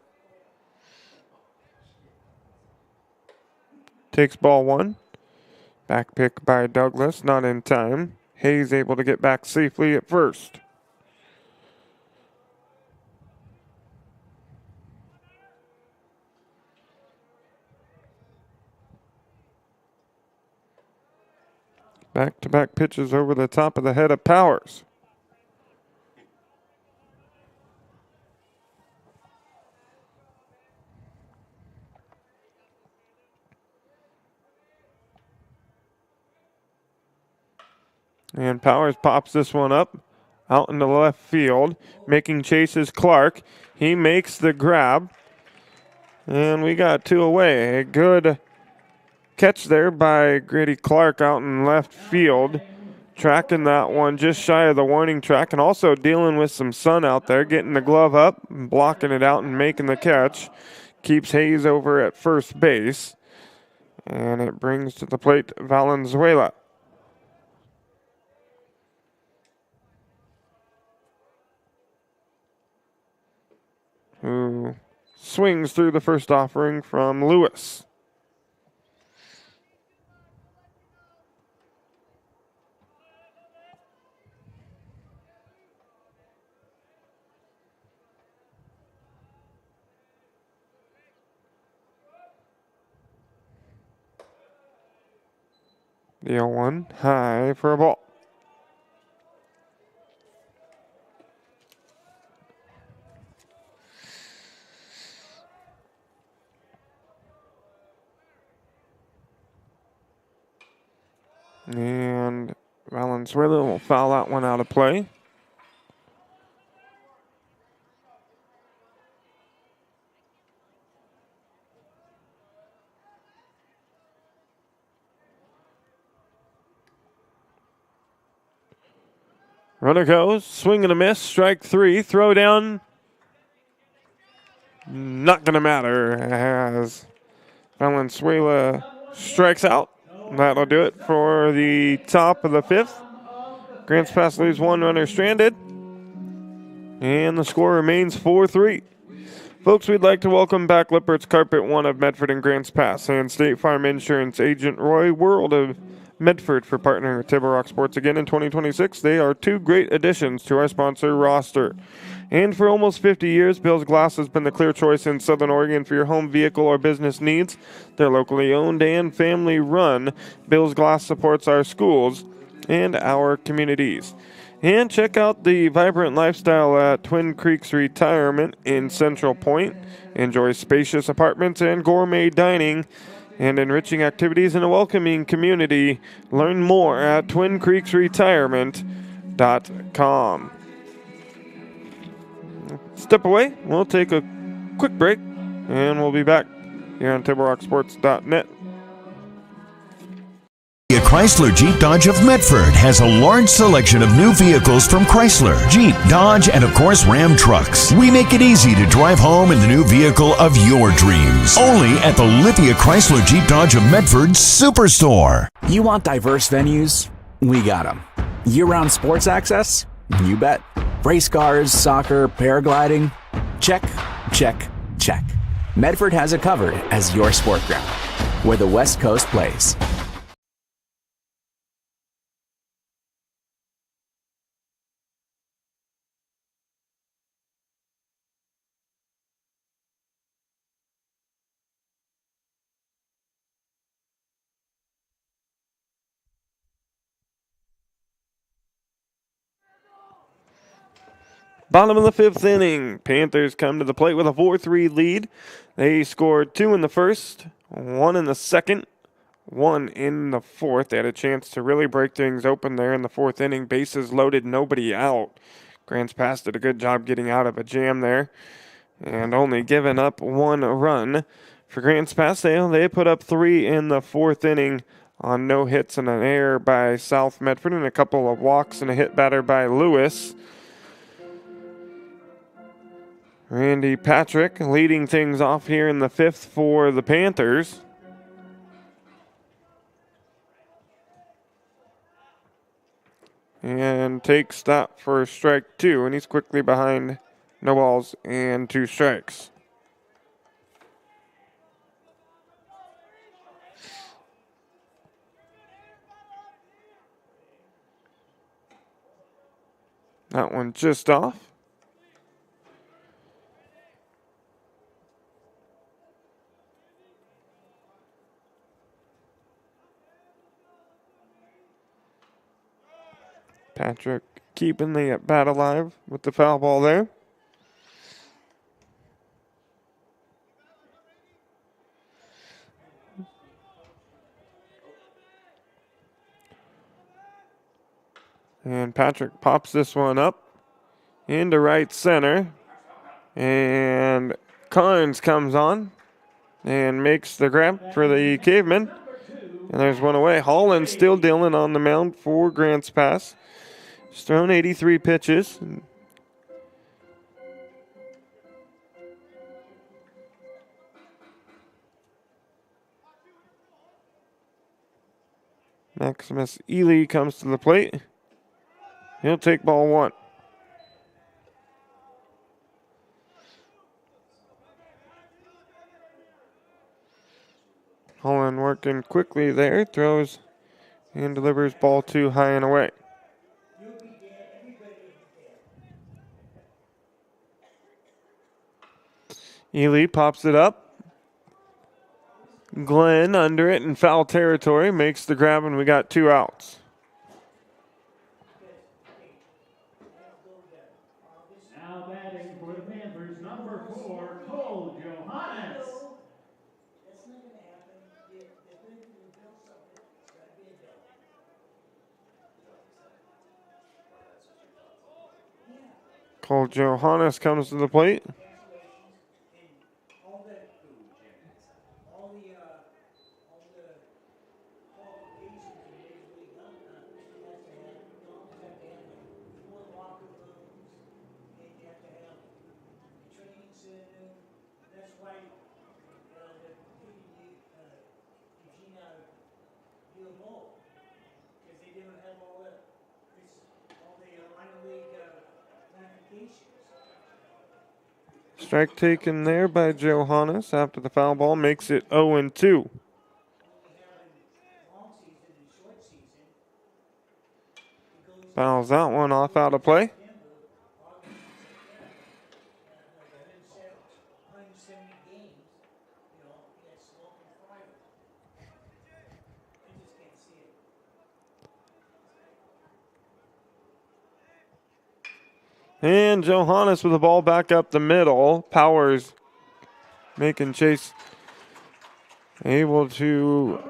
B: Takes ball 1. Back pick by Douglas, not in time. Hayes able to get back safely at first. Back-to-back pitches over the top of the head of Powers. And Powers pops this one up out into left field, making chases Clark. He makes the grab, and we got 2 away. A good catch there by Grady Clark out in left field, tracking that one just shy of the warning track, and also dealing with some sun out there, getting the glove up, blocking it out, and making the catch. Keeps Hayes over at first base, and it brings to the plate Valenzuela. Who swings through the first offering from Lewis. The 0-1 high for a ball. And Valenzuela will foul that one out of play. Runner goes, swing and a miss, strike three, throw down. Not going to matter as Valenzuela strikes out. That'll do it for the top of the fifth. Grants Pass leaves one runner stranded. And the score remains 4-3. Folks, we'd like to welcome back Lippert's Carpet One of Medford and Grants Pass and State Farm Insurance agent Roy World of Medford for partnering with Table Rock Sports again in 2026. They are two great additions to our sponsor roster. And for almost 50 years, Bill's Glass has been the clear choice in Southern Oregon for your home, vehicle, or business needs. They're locally owned and family run. Bill's Glass supports our schools and our communities. And check out the vibrant lifestyle at Twin Creeks Retirement in Central Point. Enjoy spacious apartments and gourmet dining and enriching activities in a welcoming community. Learn more at twincreeksretirement.com. Step away. We'll take a quick break, and we'll be back here on TableRockSports.net.
D: Chrysler Jeep Dodge of Medford has a large selection of new vehicles from Chrysler, Jeep, Dodge, and of course Ram trucks. We make it easy to drive home in the new vehicle of your dreams. Only at the Lithia Chrysler Jeep Dodge of Medford Superstore.
F: You want diverse venues? We got them. Year-round sports access? You bet. Race cars, soccer, paragliding? Check, check, check. Medford has it covered as your sport ground, where the West Coast plays.
B: Bottom of the fifth inning, Panthers come to the plate with a 4-3 lead. They scored 2 in the first, 1 in the second, 1 in the fourth. They had a chance to really break things open there in the fourth inning. Bases loaded, nobody out. Grants Pass did a good job getting out of a jam there and only giving up 1 run. For Grants Pass, they put up 3 in the fourth inning on no hits and an error by South Medford and a couple of walks and a hit batter by Lewis. Randy Patrick leading things off here in the fifth for the Panthers. And takes that for strike 2, and he's quickly behind no balls and 2 strikes. That one just off. Patrick keeping the at bat alive with the foul ball there. And Patrick pops this one up into right center. And Carnes comes on and makes the grab for the Caveman. And there's one away. Holland still dealing on the mound for Grants Pass. He's thrown 83 pitches. Maximus Ely comes to the plate. He'll take ball 1. Holland working quickly there. Throws and delivers ball 2 high and away. Ely pops it up. Glenn under it in foul territory makes the grab, and we got 2 outs.
A: Now batting for the Panthers, number 4, Cole Johannes.
B: Cole Johannes comes to the plate. Strike taken there by Johannes after the foul ball makes it 0-2. Fouls that one off out of play. And Johannes with the ball back up the middle. Powers making chase able to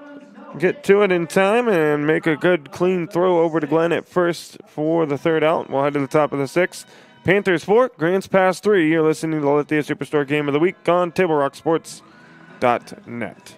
B: get to it in time and make a good clean throw over to Glenn at first for the third out. We'll head to the top of the sixth. Panthers 4, Grants Pass 3. You're listening to the Lithia Superstore Game of the Week on TableRockSports.net.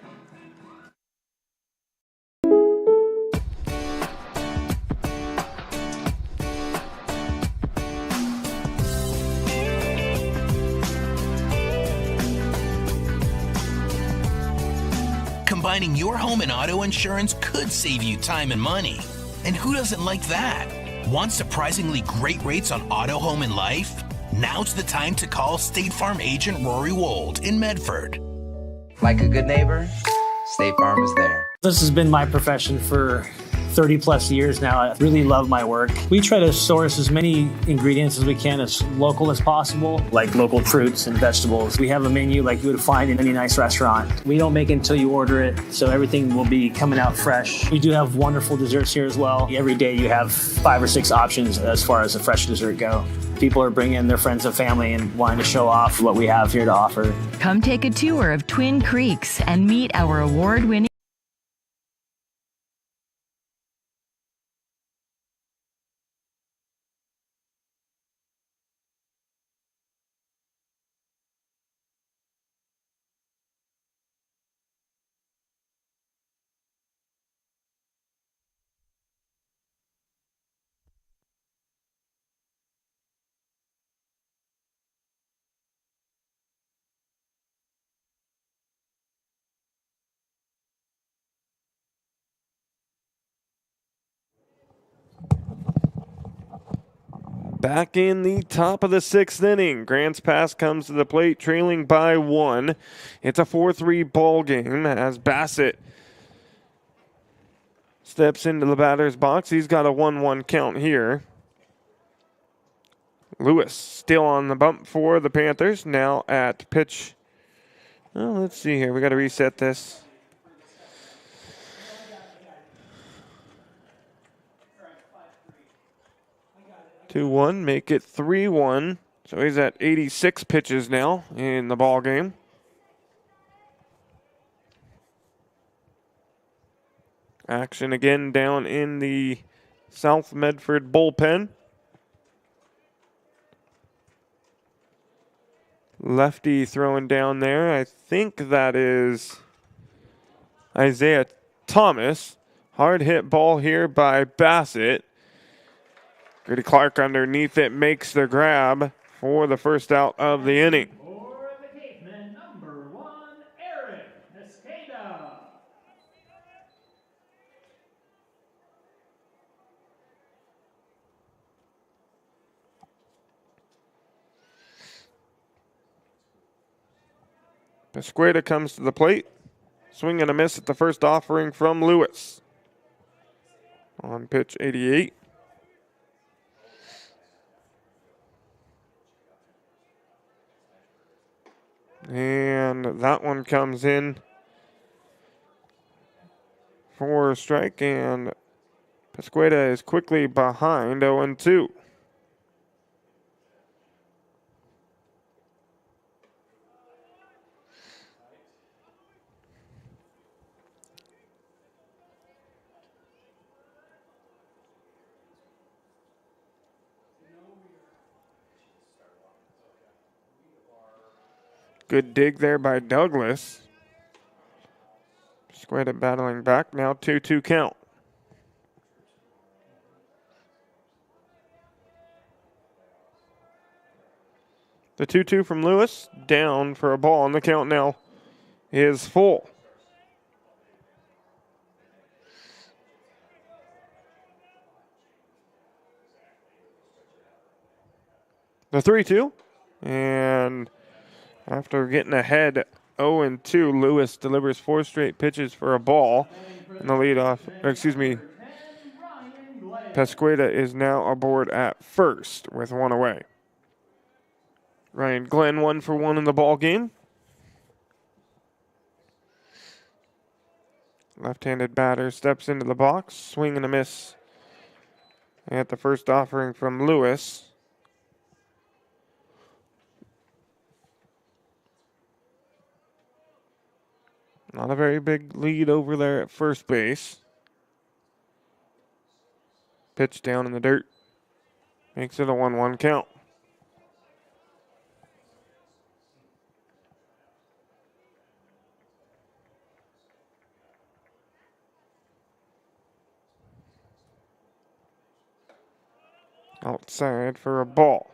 H: Combining your home and auto insurance could save you time and money. And who doesn't like that? Want surprisingly great rates on auto, home, and life? Now's the time to call State Farm agent Rory Wold in Medford.
I: Like a good neighbor, State Farm is there.
J: This has been my profession for 30 plus years now. I really love my work. We try to source as many ingredients as we can, as local as possible, like local fruits and vegetables. We have a menu like you would find in any nice restaurant. We don't make it until you order it, so everything will be coming out fresh. We do have wonderful desserts here as well. Every day you have 5 or 6 options as far as a fresh dessert go. People are bringing their friends and family and wanting to show off what we have here to offer.
K: Come take a tour of Twin Creeks and meet our award-winning
B: Back in the top of the 6th inning, Grants Pass comes to the plate trailing by 1. It's a 4-3 ball game as Bassett steps into the batter's box. He's got a 1-1 count here. Lewis still on the bump for the Panthers. Now at pitch. Oh, let's see here. We got to reset this. 2-1, make it 3-1. So he's at 86 pitches now in the ball game. Action again down in the South Medford bullpen. Lefty throwing down there. I think that is Isaiah Thomas. Hard hit ball here by Bassett. Grady Clark underneath it makes the grab for the first out of the inning.
A: For the caveman, number 1, Eric Escada.
B: Pesqueda comes to the plate. Swing and a miss at the first offering from Lewis. On pitch 88. And that one comes in for a strike, and Pesqueda is quickly behind 0-2. Good dig there by Douglas. Pasquetta battling back. Now 2-2 count. The 2-2 from Lewis. Down for a ball, and the count now is full. The 3-2. And after getting ahead 0-2, Lewis delivers 4 straight pitches for a ball. And the leadoff, Pasquetta is now aboard at first with 1 away. Ryan Glenn 1 for 1 in the ball game. Left-handed batter steps into the box, swing and a miss at the first offering from Lewis. Not a very big lead over there at first base. Pitch down in the dirt. Makes it a 1-1 count. Outside for a ball.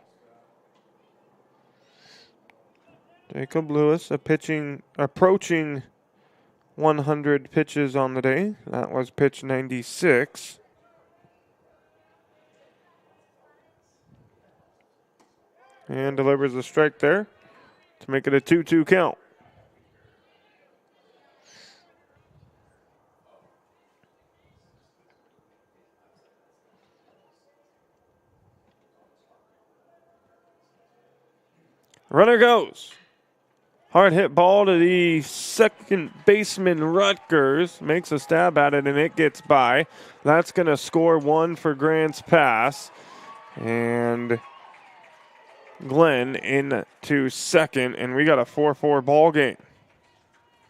B: Jacob Lewis approaching 100 pitches on the day. That was pitch 96. And delivers a strike there to make it a 2-2 count. Runner goes. Hard hit ball to the second baseman Rutgers. Makes a stab at it and it gets by. That's going to score 1 for Grant's pass. And Glenn into second. And we got a 4-4 ball game.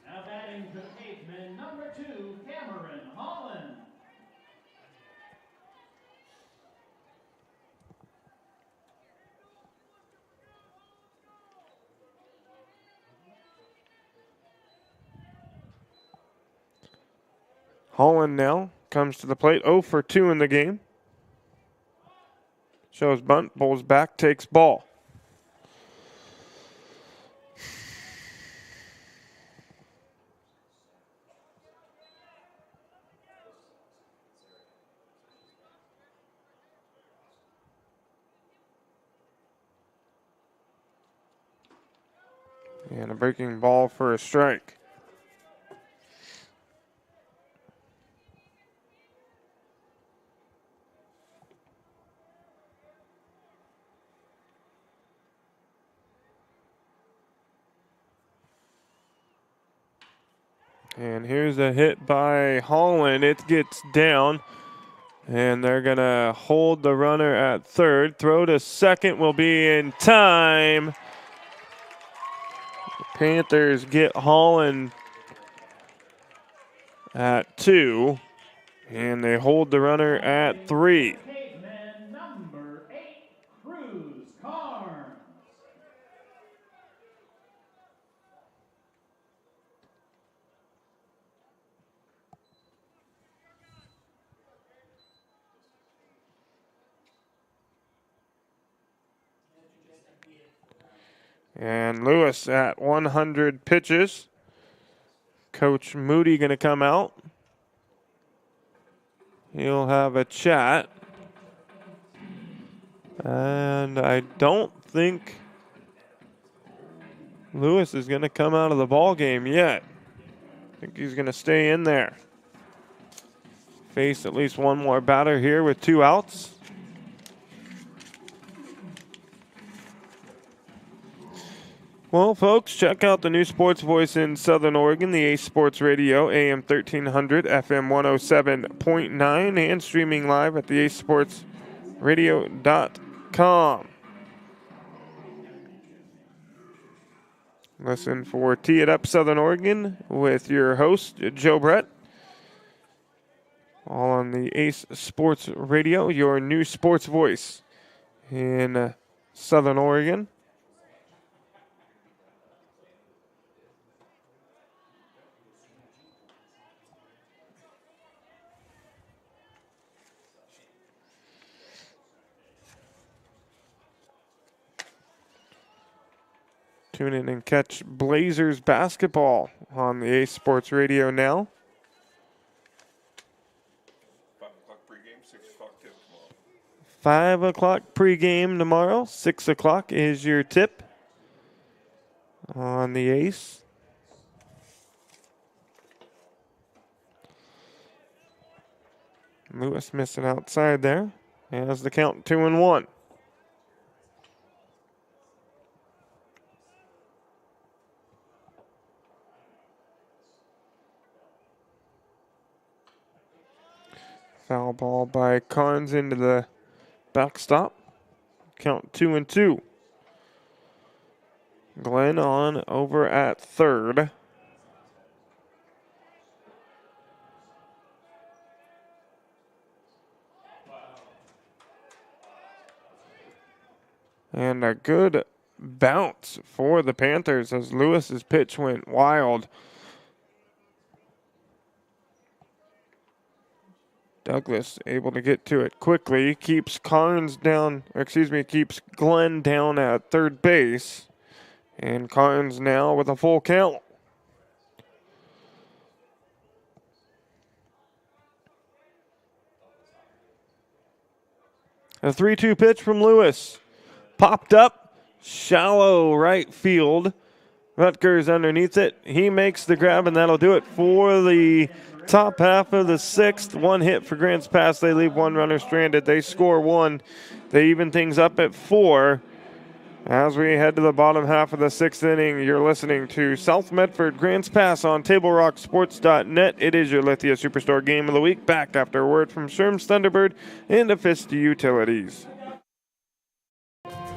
A: Now batting to the caveman, number 2, Cameron Holland.
B: Holland now comes to the plate, 0 for 2 in the game. Shows bunt, bowls back, takes ball. And a breaking ball for a strike. And here's a hit by Holland. It gets down. And they're going to hold the runner at third. Throw to second will be in time. The Panthers get Holland at 2. And they hold the runner at 3.
A: Caveman, number 8, Cruz Carnes.
B: And Lewis at 100 pitches. Coach Moody going to come out. He'll have a chat. And I don't think Lewis is going to come out of the ball game yet. I think he's going to stay in there. Face at least one more batter here with 2 outs. Well, folks, check out the new sports voice in Southern Oregon, the Ace Sports Radio, AM 1300, FM 107.9, and streaming live at the acesportsradio.com. Listen for Tee It Up Southern Oregon with your host, Joe Brett. All on the Ace Sports Radio, your new sports voice in Southern Oregon. Tune in and catch Blazers basketball on the Ace Sports Radio now. 5 o'clock pregame tomorrow. 6 o'clock is your tip on the Ace. Lewis missing outside there. Has the count 2-1. Foul ball by Carnes into the backstop. Count 2-2. Glenn on over at third. And a good bounce for the Panthers as Lewis's pitch went wild. Douglas able to get to it quickly. Keeps Glenn down at third base. And Carnes now with a full count. A 3-2 pitch from Lewis. Popped up, shallow right field. Rutgers underneath it. He makes the grab, and that'll do it for the top half of the sixth. One hit for Grants Pass. They leave one runner stranded. They score one. They even things up at 4. As we head to the bottom half of the sixth inning, you're listening to South Medford Grants Pass on TableRockSports.net. It is your Lithia Superstore Game of the Week. Back after a word from Sherm's Thunderbird and Afista Utilities.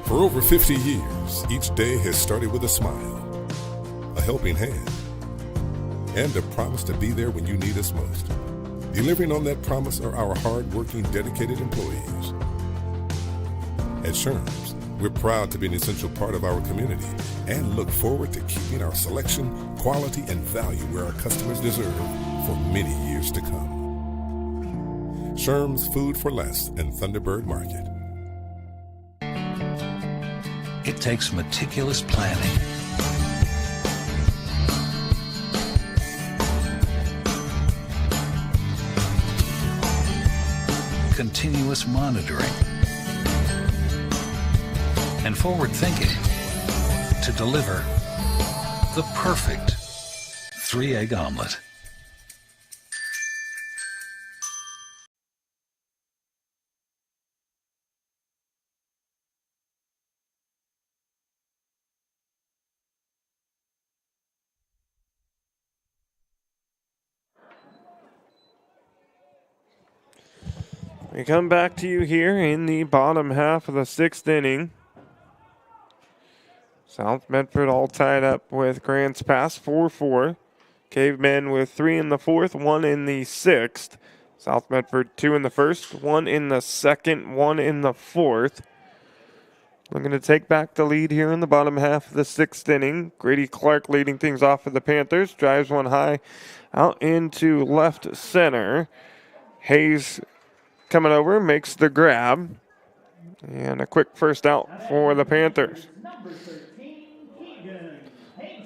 L: For over 50 years, each day has started with a smile, a helping hand, and a promise to be there when you need us most. Delivering on that promise are our hard-working, dedicated employees. At Sherm's, we're proud to be an essential part of our community and look forward to keeping our selection, quality, and value where our customers deserve for many years to come. Sherm's Food for Less and Thunderbird Market.
M: It takes meticulous planning, continuous monitoring, and forward thinking to deliver the perfect 3-egg omelet.
B: We come back to you here in the bottom half of the sixth inning. South Medford all tied up with Grants Pass 4-4. Cavemen with 3 in the fourth, 1 in the sixth. South Medford 2 in the first, 1 in the second, 1 in the fourth. Looking to take back the lead here in the bottom half of the sixth inning. Grady Clark leading things off for the Panthers. Drives one high out into left center. Hayes coming over, makes the grab. And a quick first out for the Panthers.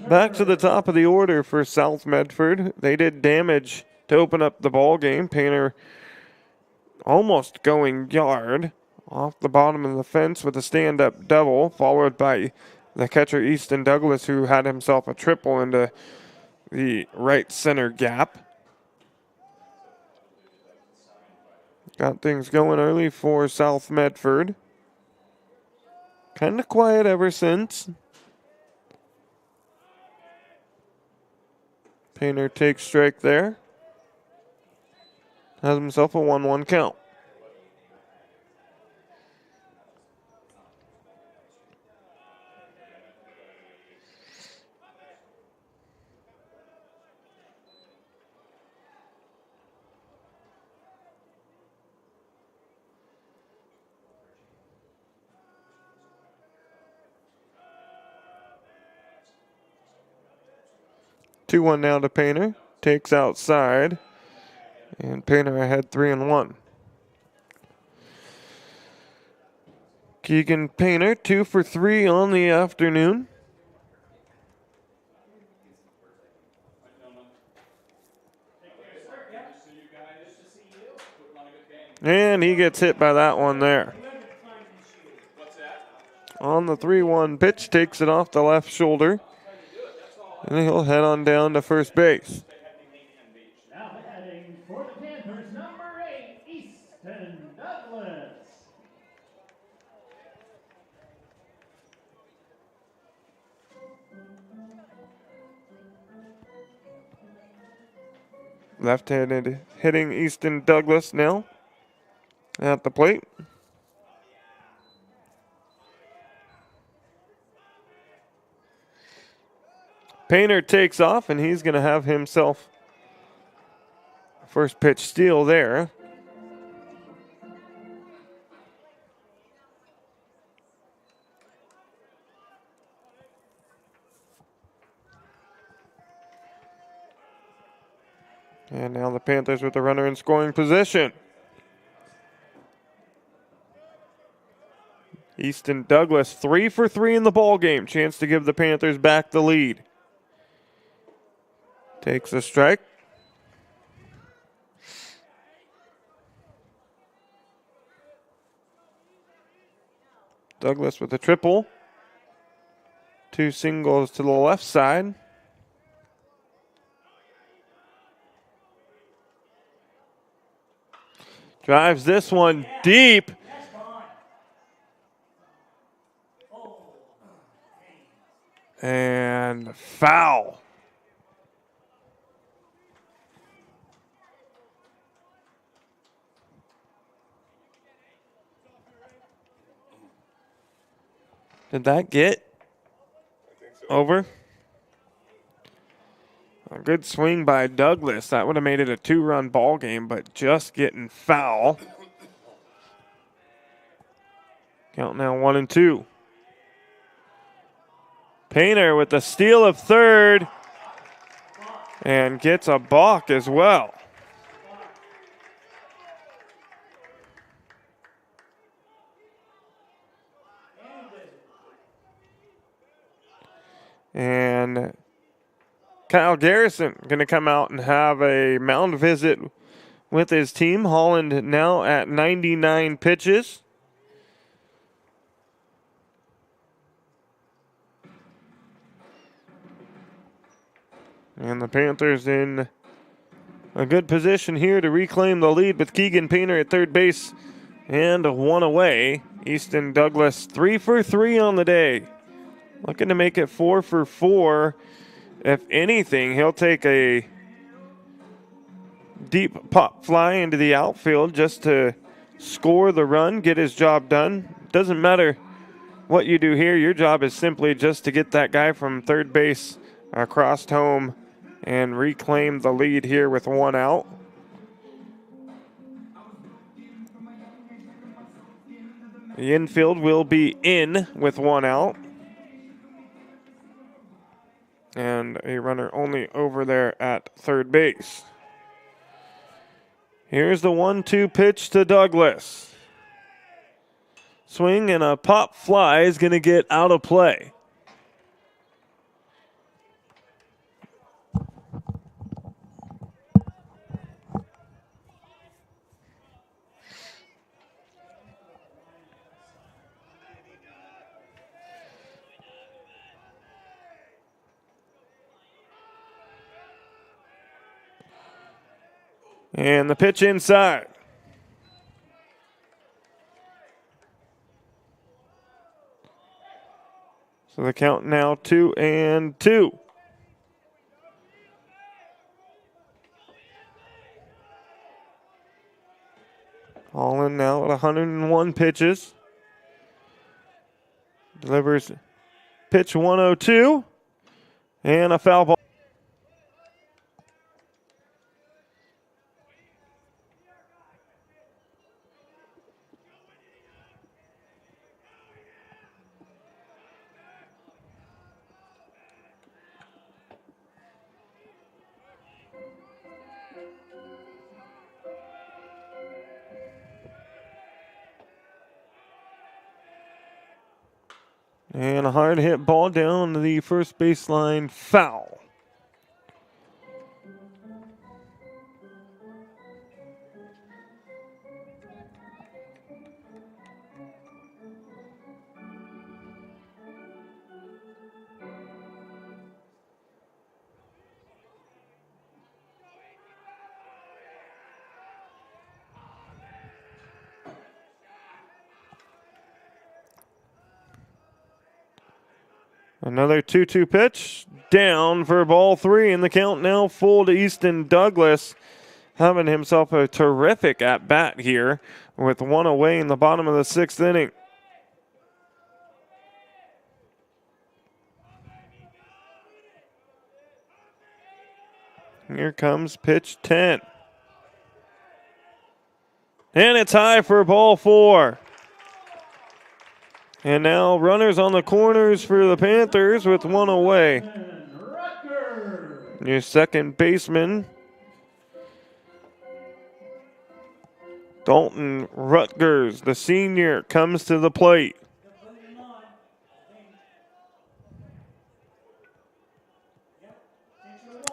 B: Back to the top of the order for South Medford. They did damage to open up the ball game. Painter almost going yard off the bottom of the fence with a stand-up double, followed by the catcher Easton Douglas, who had himself a triple into the right center gap. Got things going early for South Medford. Kind of quiet ever since. Painter takes strike there. Has himself a 1-1 count. Two one now to Painter. Takes outside. And Painter ahead 3-1. Keegan Painter 2 for 3 on the afternoon. And he gets hit by that one there. On the 3-1 pitch, takes it off the left shoulder. And he'll head on down to first base.
A: Now batting for the Panthers, number 8, Easton Douglas.
B: Left-handed hitting Easton Douglas now at the plate. Painter takes off, and he's going to have himself first pitch steal there. And now the Panthers with the runner in scoring position. Easton Douglas 3 for 3 in the ball game. Chance to give the Panthers back the lead. Takes a strike. Douglas with a triple. 2 singles to the left side. Drives this one deep. And foul. Did that get over? A good swing by Douglas. That would have made it a 2-run ball game, but just getting foul. Count now 1-2. Painter with the steal of third and gets a balk as well. And Kyle Garrison going to come out and have a mound visit with his team. Holland now at 99 pitches. And the Panthers in a good position here to reclaim the lead with Keegan Painter at third base and 1 away. Easton Douglas 3 for 3 on the day. Looking to make it 4 for 4. If anything, he'll take a deep pop fly into the outfield just to score the run, get his job done. Doesn't matter what you do here. Your job is simply just to get that guy from third base across home and reclaim the lead here with 1 out. The infield will be in with 1 out. And a runner only over there at third base. Here's the 1-2 pitch to Douglas. Swing and a pop fly is going to get out of play. And the pitch inside. So the count now 2-2. Holland now at 101 pitches. Delivers pitch 102 and a foul ball. And a hard hit ball down the first baseline, foul. Another 2-2 pitch. Down for ball 3, and the count now full to Easton Douglas, having himself a terrific at-bat here with one away in the bottom of the 6th inning. Here comes pitch 10. And it's high for ball 4. And now runners on the corners for the Panthers with one away. Your second baseman, Dalton Rutgers, the senior, comes to the plate.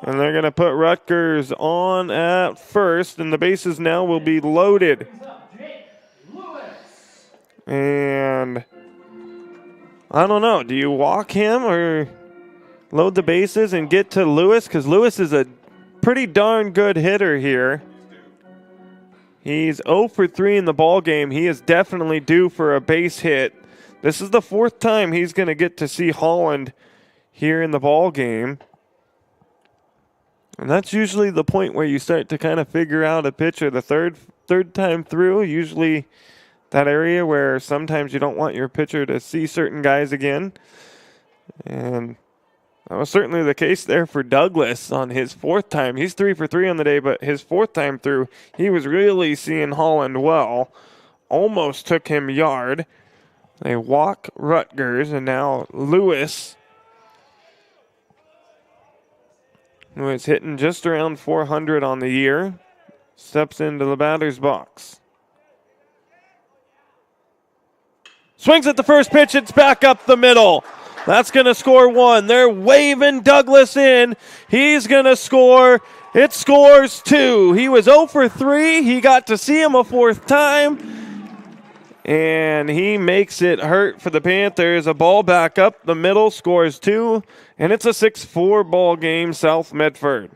B: And they're going to put Rutgers on at first, and the bases now will be loaded. And I don't know, do you walk him or load the bases and get to Lewis? Because Lewis is a pretty darn good hitter here. He's 0 for 3 in the ball game. He is definitely due for a base hit. This is the 4th time he's going to get to see Holland here in the ball game. And that's usually the point where you start to kind of figure out a pitcher. The third time through, usually that area where sometimes you don't want your pitcher to see certain guys again. And that was certainly the case there for Douglas on his 4th time. He's 3 for 3 on the day, but his 4th time through, he was really seeing Holland well. Almost took him yard. They walk Rutgers, and now Lewis, who is hitting just around 400 on the year, steps into the batter's box. Swings at the first pitch. It's back up the middle. That's going to score 1. They're waving Douglas in. He's going to score. It scores 2. He was 0 for 3. He got to see him a 4th time. And he makes it hurt for the Panthers. A ball back up the middle, scores 2. And it's a 6-4 ball game, South Medford.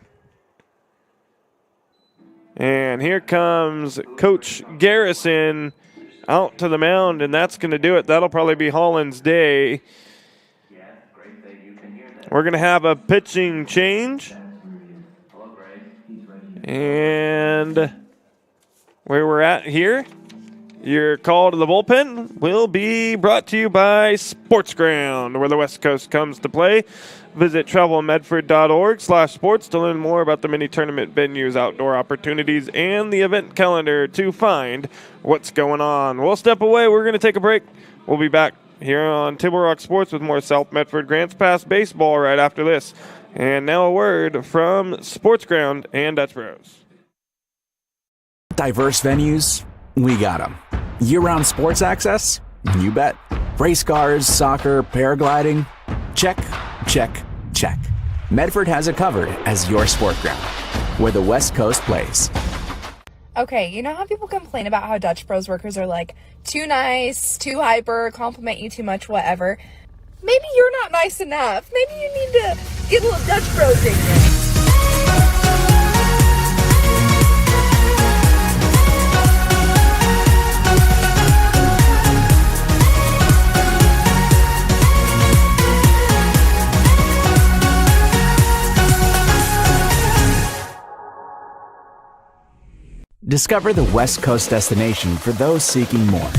B: And here comes Coach Garrison out to the mound, and that's going to do it. That'll probably be Holland's day. We're going to have a pitching change. And where we're at here, your call to the bullpen will be brought to you by Sports Ground, where the West Coast comes to play. Visit travelmedford.org/sports to learn more about the many tournament venues, outdoor opportunities, and the event calendar to find what's going on. We'll step away. We're going to take a break. We'll be back here on Table Rock Sports with more South Medford Grants Pass baseball right after this. And now a word from Sports Ground and Dutch Bros.
F: Diverse venues, we got them. Year-round sports access? You bet. Race cars, soccer, paragliding? Check, check, check. Medford has it covered as your sport ground, where the West Coast plays.
G: Okay, you know how people complain about how Dutch Bros workers are like too nice, too hyper, compliment you too much, whatever? Maybe you're not nice enough. Maybe you need to get a little Dutch Bros in you.
F: Discover the West Coast destination for those seeking more.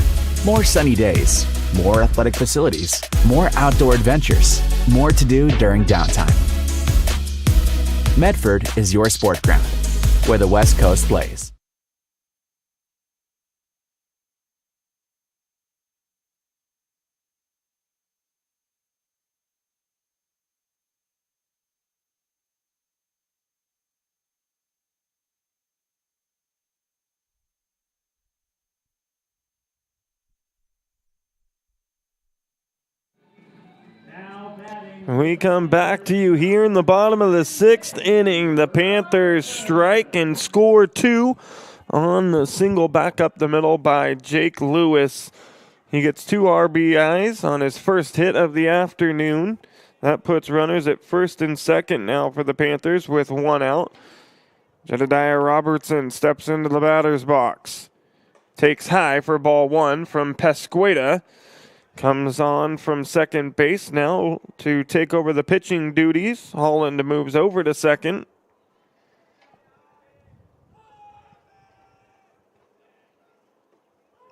F: More sunny days, more athletic facilities, more outdoor adventures, more to do during downtime. Medford is your sport ground, where the West Coast plays.
B: We come back to you here in the bottom of the 6th inning. The Panthers strike and score 2 on the single back up the middle by Jake Lewis. He gets 2 RBIs on his first hit of the afternoon. That puts runners at first and second now for the Panthers with 1 out. Jedediah Robertson steps into the batter's box. Takes high for ball 1 from Pesqueda. comes on from second base now to take over the pitching duties. Holland moves over to second.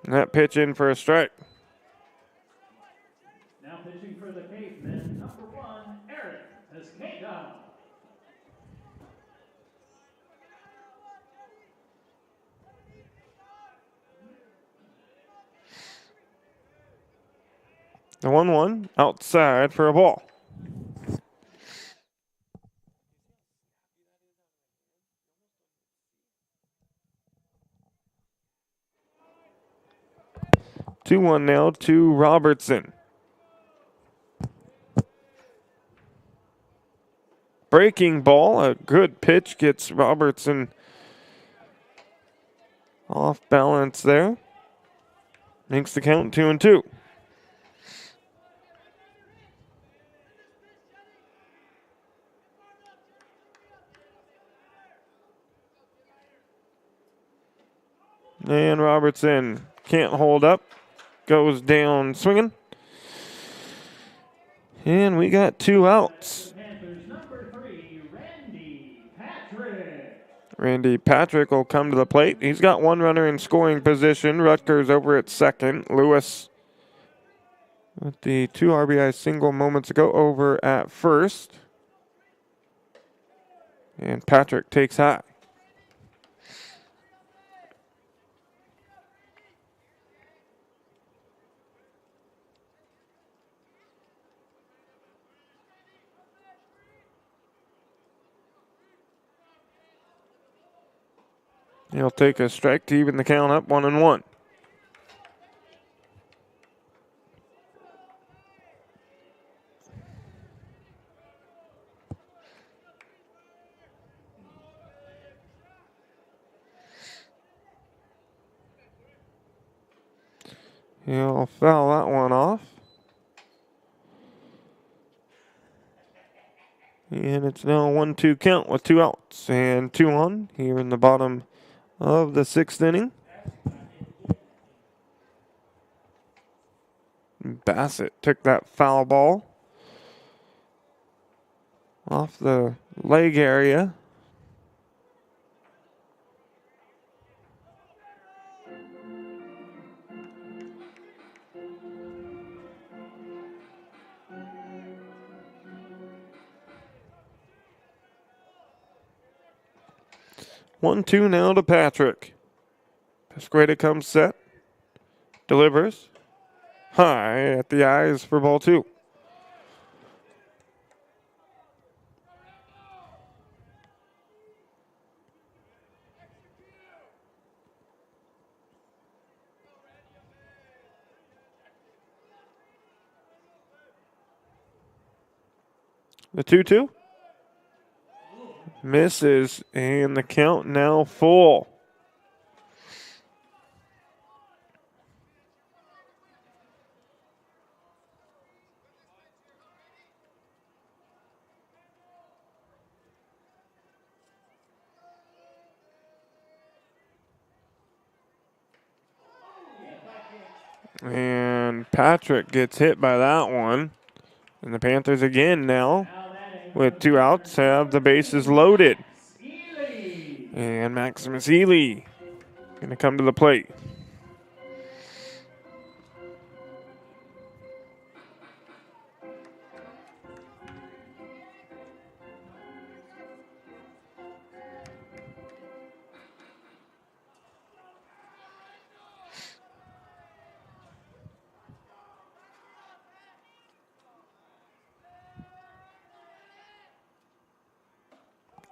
B: That pitch in for a strike.
A: Now pitching for the Cavemen, number 1, Eric Escada.
B: The 1-1 outside for a ball. Two one now to Robertson. Breaking ball, a good pitch gets Robertson off balance there. Makes the count 2-2. And Robertson can't hold up. Goes down swinging. And we got 2 outs.
A: Panthers number 3, Randy Patrick.
B: Randy Patrick will come to the plate. He's got 1 runner in scoring position. Rutgers over at second. Lewis with the 2 RBI single moments ago over at first. And Patrick takes high. He'll take a strike to even the count up 1-1. He'll foul that one off. And it's now a 1-2 count with 2 outs and 2 on here in the bottom of the 6th inning. Bassett took that foul ball off the leg area. One, 2 now to Patrick. Pesqueda comes set. Delivers. High at the eyes for ball 2. The 2-2. Misses, and the count now full. And Patrick gets hit by that one. And the Panthers again now, with 2 outs, have the bases loaded. And Maximus Ely going to come to the plate.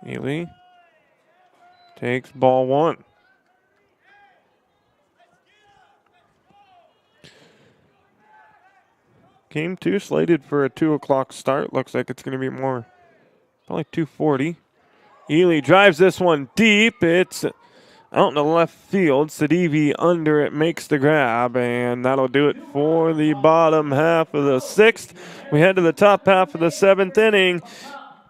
B: Ely takes ball 1. Game 2 slated for a 2 o'clock start. Looks like it's going to be more, probably 2:40. Ely drives this one deep. It's out in the left field. Sadivi under it makes the grab, and that'll do it for the bottom half of the 6th. We head to the top half of the 7th inning.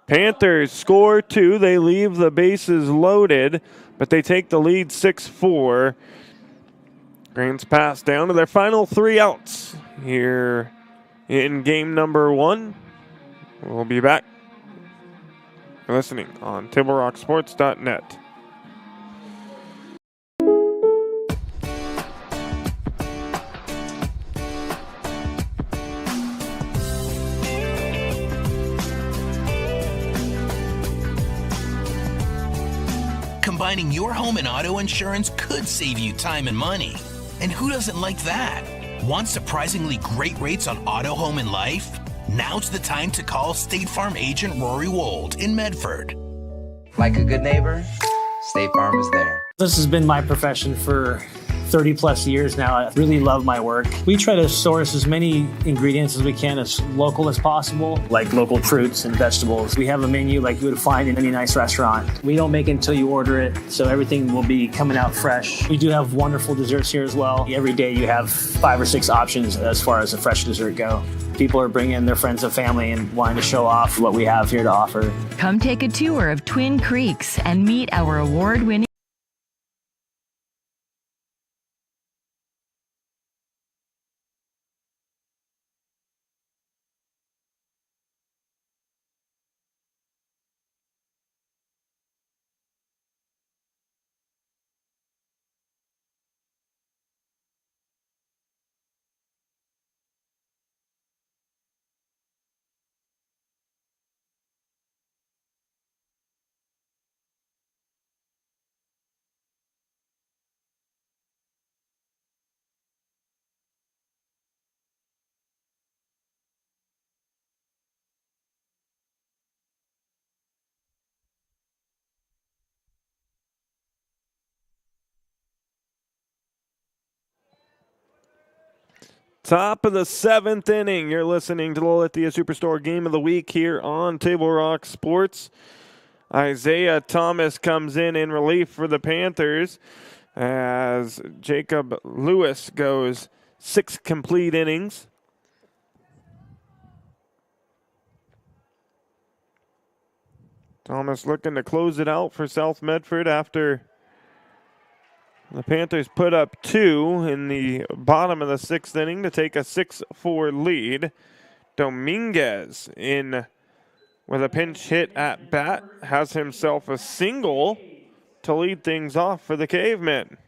B: Panthers score 2. They leave the bases loaded, but they take the lead 6-4. Grants Pass down to their final 3 outs here in game number 1. We'll be back. You're listening on TableRockSports.net.
H: Combining your home and auto insurance could save you time and money. And who doesn't like that? Want surprisingly great rates on auto, home, and life? Now's the time to call State Farm agent Rory Wold in Medford.
I: Like a good neighbor, State Farm is there.
J: This has been my profession for 30 plus years now. I really love my work. We try to source as many ingredients as we can, as local as possible, like local fruits and vegetables. We have a menu like you would find in any nice restaurant. We don't make it until you order it, so everything will be coming out fresh. We do have wonderful desserts here as well. Every day you have 5 or 6 options as far as a fresh dessert go. People are bringing their friends and family and wanting to show off what we have here to offer.
K: Come take a tour of Twin Creeks and meet our award-winning
B: Top of the 7th inning. You're listening to the Lithia Superstore Game of the Week here on Table Rock Sports. Isaiah Thomas comes in relief for the Panthers as Jacob Lewis goes 6 complete innings. Thomas looking to close it out for South Medford after the Panthers put up 2 in the bottom of the 6th inning to take a 6-4 lead. Dominguez in with a pinch hit at bat has himself a single to lead things off for the Cavemen.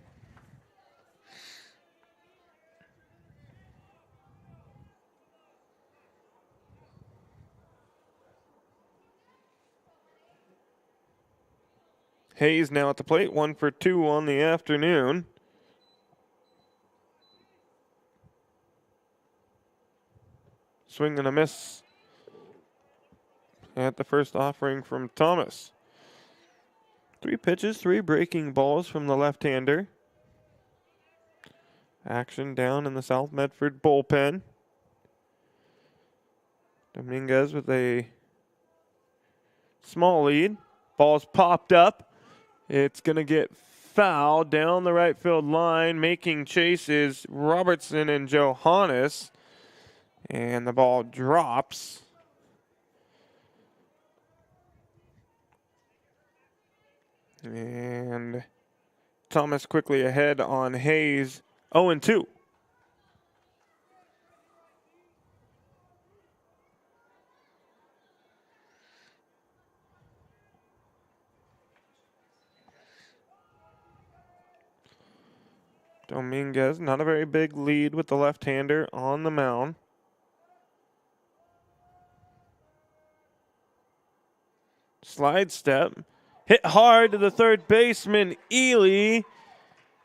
B: Hayes now at the plate, 1 for 2 on the afternoon. Swing and a miss at the first offering from Thomas. 3 pitches, 3 breaking balls from the left-hander. Action down in the South Medford bullpen. Dominguez with a small lead. Ball's popped up. It's going to get fouled down the right field line. Making chases Robertson and Johannes. And the ball drops. And Thomas quickly ahead on Hayes, 0-2. Dominguez, not a very big lead with the left-hander on the mound. Slide step. Hit hard to the third baseman, Ely.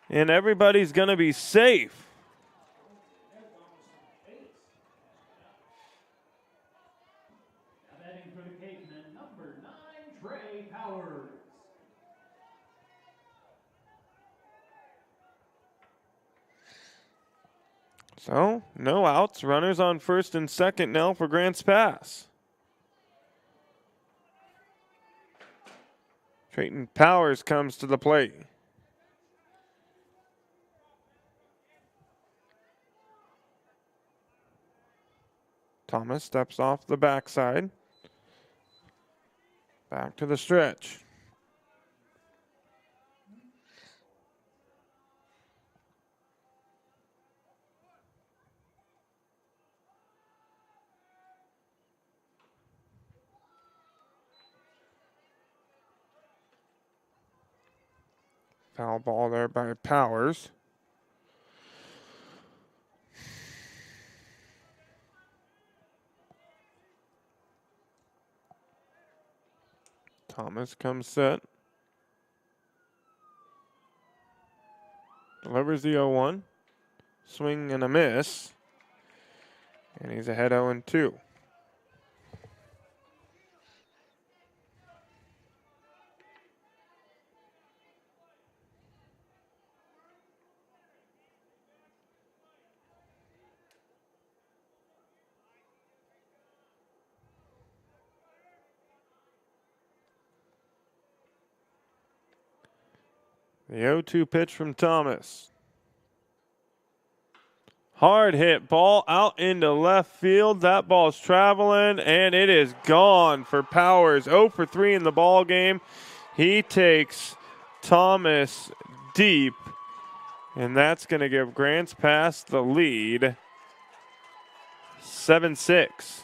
B: And everybody's going to be safe.
A: Batting for the Cavemen, number 9, Trey Powers.
B: So, no outs. Runners on first and second now for Grants Pass. Trayton Powers comes to the plate. Thomas steps off the backside. Back to the stretch. Foul ball there by Powers. Thomas comes set. Delivers the 0-1. Swing and a miss. And he's ahead 0-2. The 0-2 pitch from Thomas. Hard hit ball out into left field. That ball's traveling, and it is gone for Powers. 0 for 3 in the ball game. He takes Thomas deep, and that's going to give Grants Pass the lead. 7-6.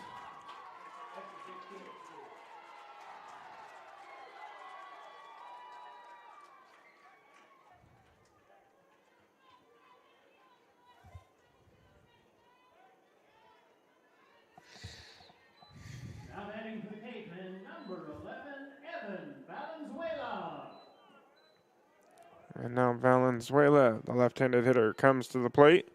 A: Now batting for the Cavemen, number 11, Evan Valenzuela.
B: And now Valenzuela, the left-handed hitter, comes to the plate.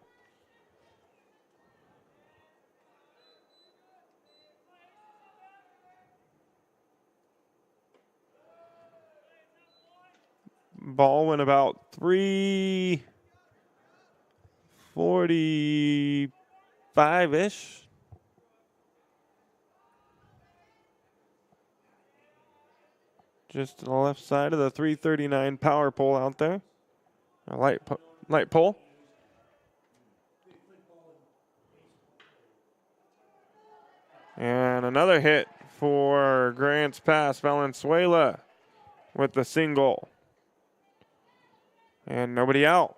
B: Ball went about 345-ish. Just to the left side of the 339 power pole out there. A light pole. And another hit for Grants Pass. Valenzuela with the single. And nobody out.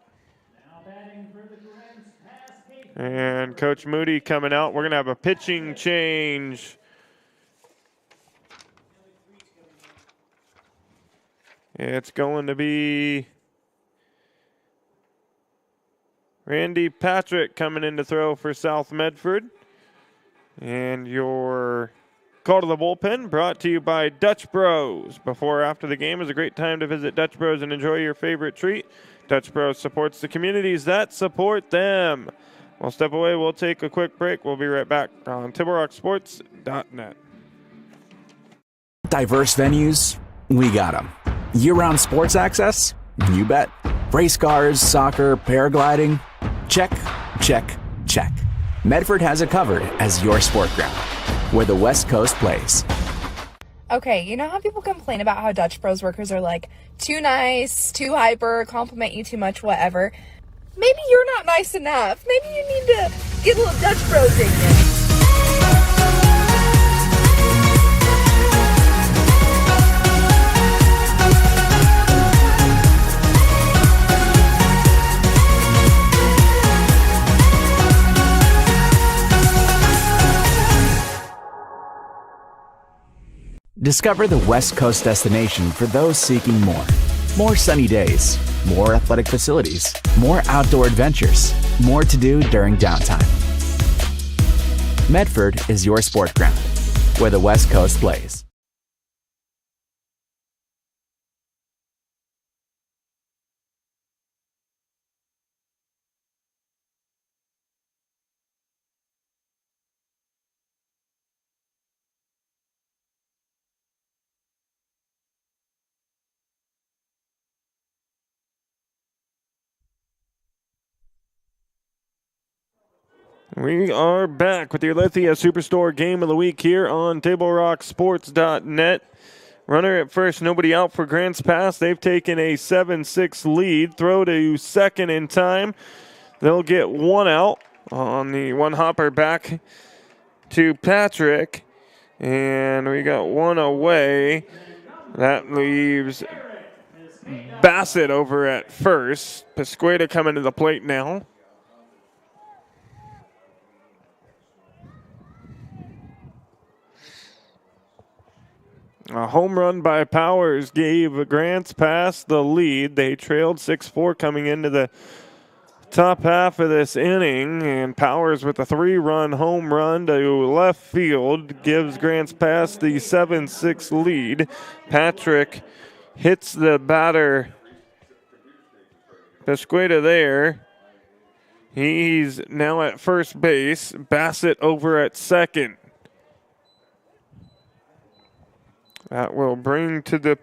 B: And Coach Moody coming out. We're going to have a pitching change. It's going to be Randy Patrick coming in to throw for South Medford. And your call to the bullpen brought to you by Dutch Bros. Before or after the game is a great time to visit Dutch Bros and enjoy your favorite treat. Dutch Bros supports the communities that support them. We'll step away. We'll take a quick break. We'll be right back on TibleRockSports.net.
F: Diverse venues, we got them. Year-round sports access? You bet. Race cars, soccer, paragliding? Check, check, check. Medford has it covered as your sport ground, where the West Coast plays.
G: Okay, you know how people complain about how Dutch Bros workers are like too nice, too hyper, compliment you too much, whatever? Maybe you're not nice enough. Maybe you need to get a little Dutch Bros in you.
F: Discover the West Coast destination for those seeking more. More sunny days, more athletic facilities, more outdoor adventures, more to do during downtime. Medford is your sport ground, where the West Coast plays.
B: We are back with your Lithia Superstore Game of the Week here on TableRockSports.net. Runner at first, nobody out for Grants Pass. They've taken a 7-6 lead. Throw to second in time. They'll get one out on the one hopper back to Patrick. And we got one away. That leaves Bassett over at first. Pasqueta coming to the plate now. A home run by Powers gave Grants Pass the lead. They trailed 6-4 coming into the top half of this inning, and Powers with a 3-run home run to left field gives Grants Pass the 7-6 lead. Patrick hits the batter Pesqueda there. He's now at first base. Bassett over at second. That will bring to the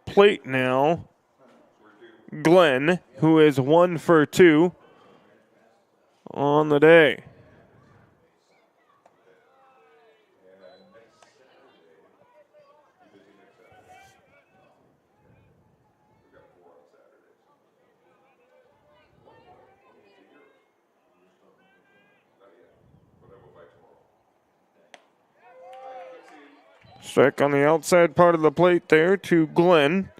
B: plate now Glenn, who is 1 for 2 on the day. Strike on the outside part of the plate there to Glenn.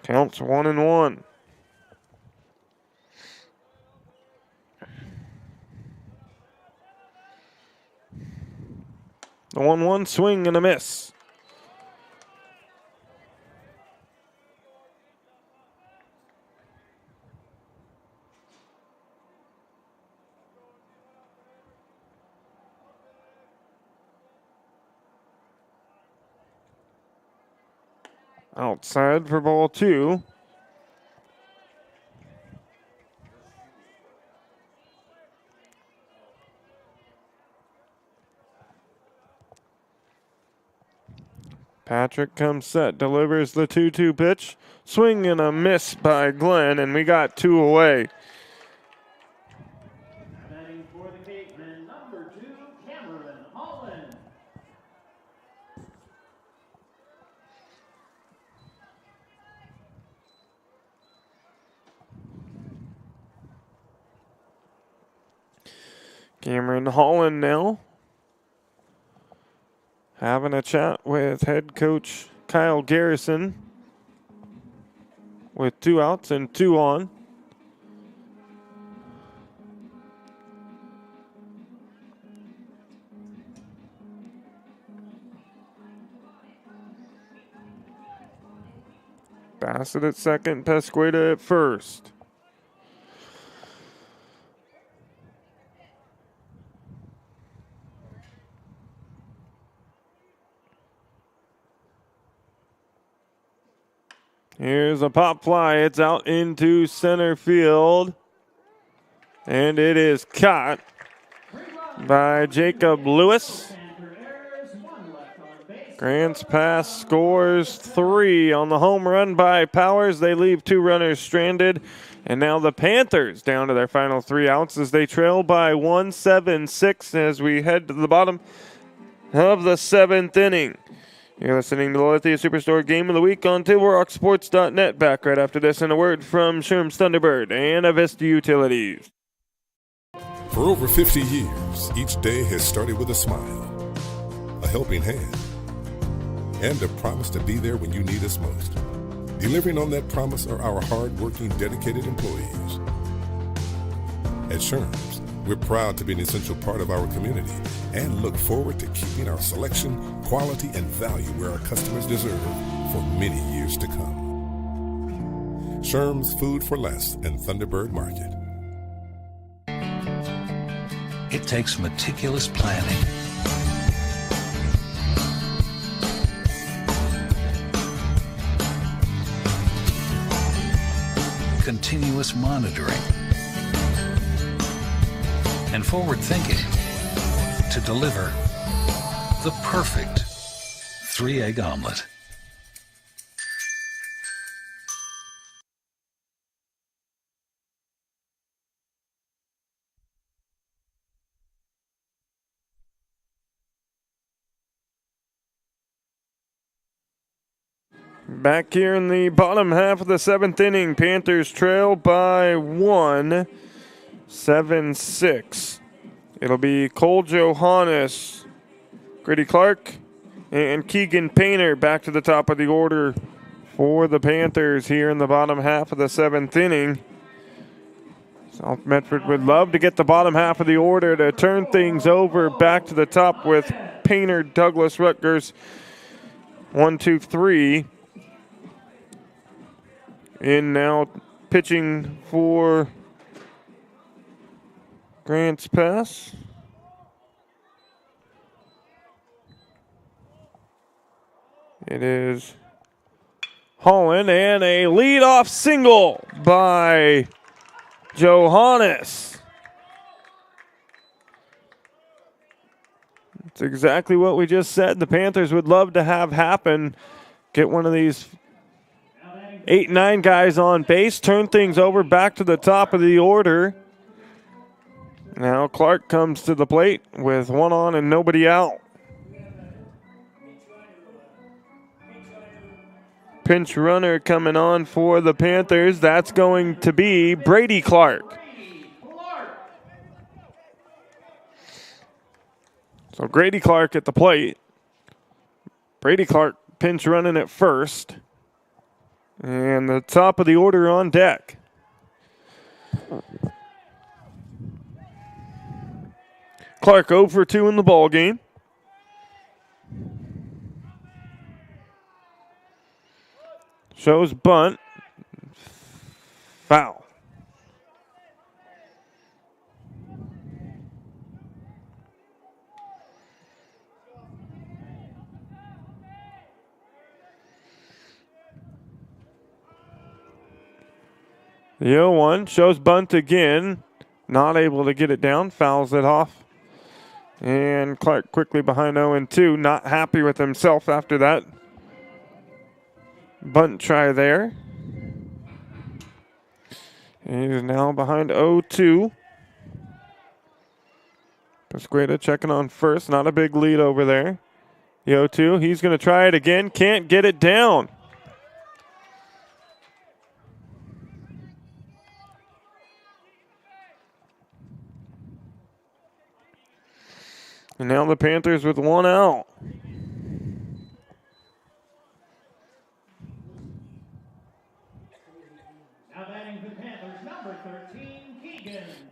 B: Counts 1-1. The 1-1 swing and a miss. Outside for ball 2. Patrick comes set, delivers the 2-2 pitch. Swing and a miss by Glenn, and we got 2 away.
A: Batting for the Cavemen, number 2, Cameron Holland.
B: Cameron Holland now having a chat with head coach Kyle Garrison with 2 outs and 2 on. Bassett at second, Pesqueda at first. Here's a pop fly. It's out into center field. And it is caught by Jacob Lewis. Grants Pass scores 3 on the home run by Powers. They leave 2 runners stranded. And now the Panthers down to their final 3 outs as they trail by 1, 7-6 as we head to the bottom of the 7th inning. You're listening to the Lithia Superstore Game of the Week on TableRockSports.net. Back right after this and a word from Sherm's Thunderbird and Avista Utilities.
L: For over 50 years, each day has started with a smile, a helping hand, and a promise to be there when you need us most. Delivering on that promise are our hard-working, dedicated employees. At Sherm's, we're proud to be an essential part of our community and look forward to keeping our selection, quality, and value where our customers deserve for many years to come. Sherm's Food for Less and Thunderbird Market.
M: It takes meticulous planning, continuous monitoring, and forward thinking to deliver the perfect 3-egg omelet.
B: Back here in the bottom half of the 7th inning, Panthers trail by 1, 7-6. It'll be Cole Johannes, Grady Clark, and Keegan Painter back to the top of the order for the Panthers here in the bottom half of the 7th inning. South Medford would love to get the bottom half of the order to turn things over back to the top with Painter, Douglas, Rutgers, 1, 2, 3. In now pitching for Grants Pass. It is Holland, and a leadoff single by Johannes. That's exactly what we just said the Panthers would love to have happen. Get one of these 8-9 guys on base, turn things over back to the top of the order. Now Clark comes to the plate with one on and nobody out. Pinch runner coming on for the Panthers. That's going to be Brady Clark. So Grady Clark at the plate. Brady Clark pinch running at first. And the top of the order on deck. Clark 0 for 2 in the ball game. Shows bunt. Foul. The 0-1 shows bunt again. Not able to get it down. Fouls it off. And Clark quickly behind 0-2. Not happy with himself after that bunt try there. He's now behind 0-2. Pasqueda checking on first. Not a big lead over there. The 0-2. He's going to try it again. Can't get it down. And now the Panthers with one out.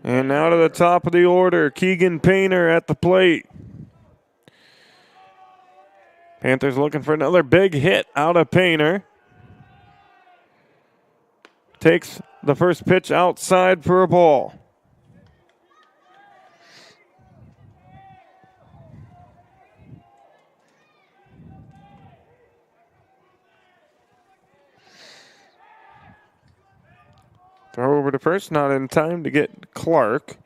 B: And now to the top of the order, Keegan Painter at the plate. Panthers looking for another big hit out of Painter. Takes the first pitch outside for a ball. Throw over to first, not in time to get Clark.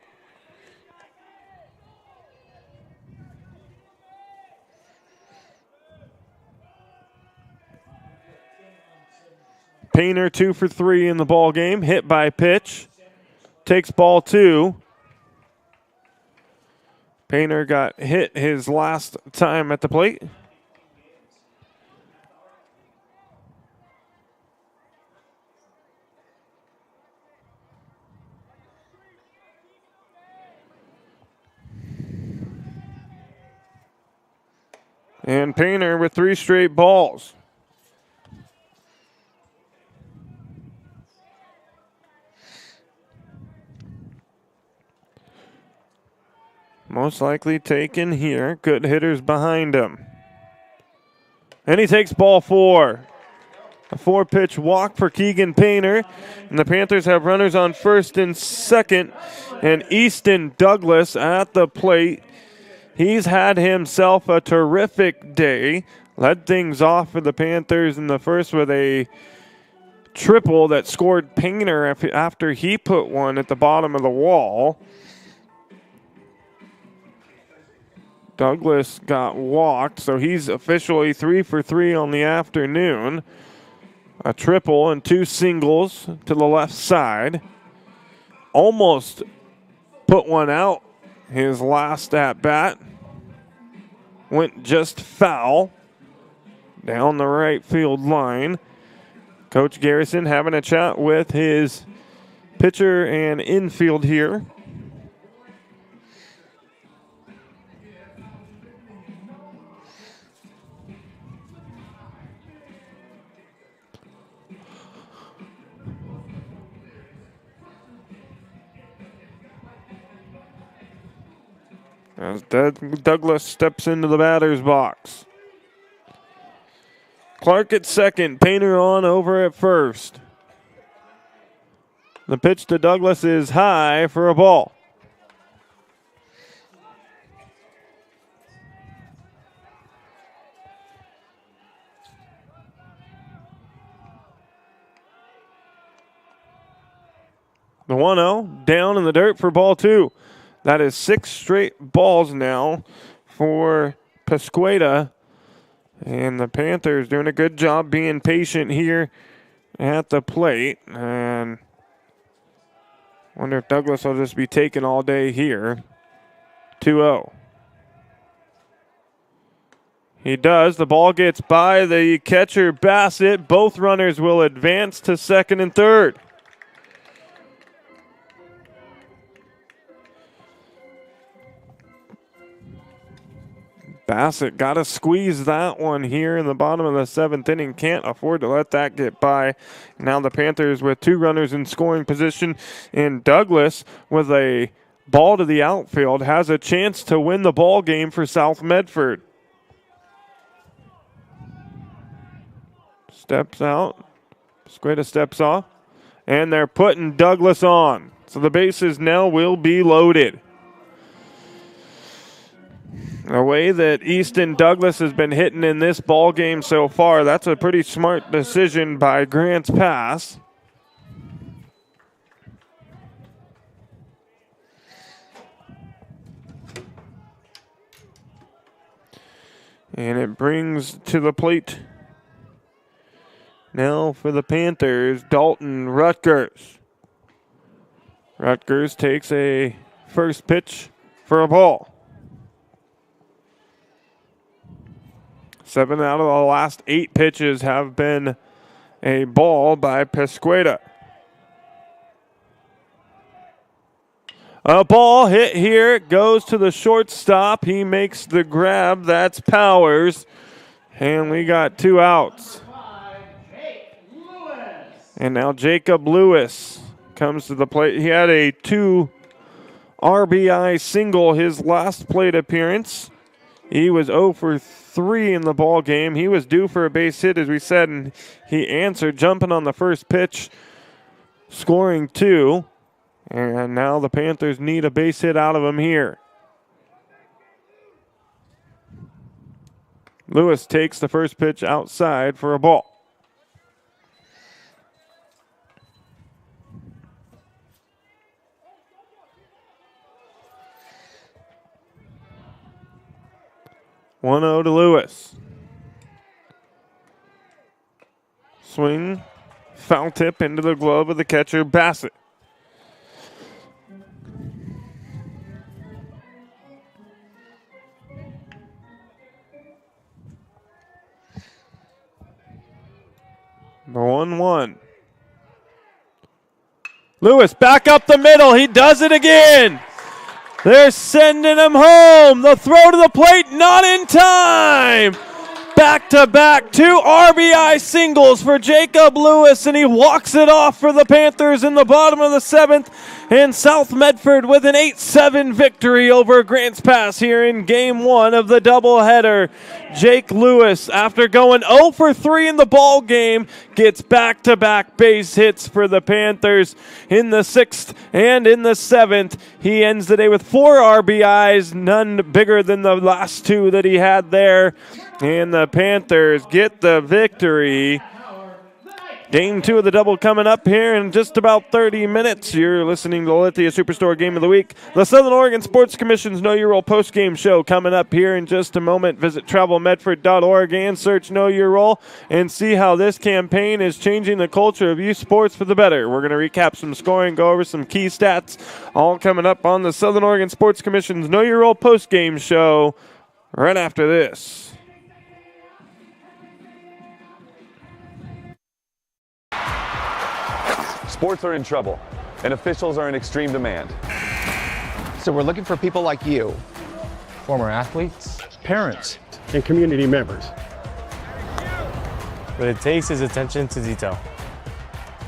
B: Painter 2 for 3 in the ball game. Hit by pitch. Takes ball 2. Painter got hit his last time at the plate. And Painter with 3 straight balls. Most likely taken here. Good hitters behind him. And he takes ball 4. A 4-pitch walk for Keegan Painter. And the Panthers have runners on first and second. And Easton Douglas at the plate. He's had himself a terrific day. Led things off for the Panthers in the first with a triple that scored Painter after he put one at the bottom of the wall. Douglas got walked, so he's officially 3 for 3 on the afternoon. A triple and 2 singles to the left side. Almost put one out his last at bat. Went just foul down the right field line. Coach Garrison having a chat with his pitcher and infield here. As Douglas steps into the batter's box. Clark at second, Painter on over at first. The pitch to Douglas is high for a ball. The 1-0 down in the dirt for ball 2. That is 6 straight balls now for Pesqueda. And the Panthers doing a good job being patient here at the plate. And wonder if Douglas will just be taken all day here. 2-0. He does. The ball gets by the catcher, Bassett. Both runners will advance to second and third. Bassett got to squeeze that one here in the bottom of the 7th inning. Can't afford to let that get by. Now the Panthers with 2 runners in scoring position. And Douglas with a ball to the outfield has a chance to win the ball game for South Medford. Steps out. Pesqueda steps off. And they're putting Douglas on. So the bases now will be loaded. The way that Easton Douglas has been hitting in this ball game so far, that's a pretty smart decision by Grants Pass. And it brings to the plate now for the Panthers, Dalton Rutgers. Rutgers takes a first pitch for a ball. 7 out of the last 8 pitches have been a ball by Pesqueda. A ball hit here, goes to the shortstop. He makes the grab. That's Powers. And we got 2 outs. And now Jacob Lewis comes to the plate. He had a 2 RBI single his last plate appearance. He was 0 for 3 in the ball game. He was due for a base hit, as we said, and he answered, jumping on the first pitch, scoring 2. And now the Panthers need a base hit out of him here. Lewis takes the first pitch outside for a ball. One 0 to Lewis. Swing, foul tip into the glove of the catcher, Bassett. The 1-1. Lewis back up the middle. He does it again. They're sending him home. The throw to the plate, not in time. Back-to-back 2 RBI singles for Jacob Lewis, and he walks it off for the Panthers in the bottom of the 7th. And South Medford with an 8-7 victory over Grants Pass here in Game 1 of the doubleheader. Jake Lewis, after going 0 for 3 in the ball game, gets back-to-back base hits for the Panthers in the 6th and in the 7th. He ends the day with 4 RBIs, none bigger than the last 2 that he had there. And the Panthers get the victory. Game 2 of the double coming up here in just about 30 minutes. You're listening to the Lithia Superstore Game of the Week. The Southern Oregon Sports Commission's Know Your Role post-game show coming up here in just a moment. Visit travelmedford.org and search Know Your Role and see how this campaign is changing the culture of youth sports for the better. We're going to recap some scoring, go over some key stats, all coming up on the Southern Oregon Sports Commission's Know Your Role post-game show right after this.
Q: Sports are in trouble, and officials are in extreme demand.
R: So we're looking for people like you.
S: Former athletes,
T: parents, and community members.
S: What it takes is attention to detail.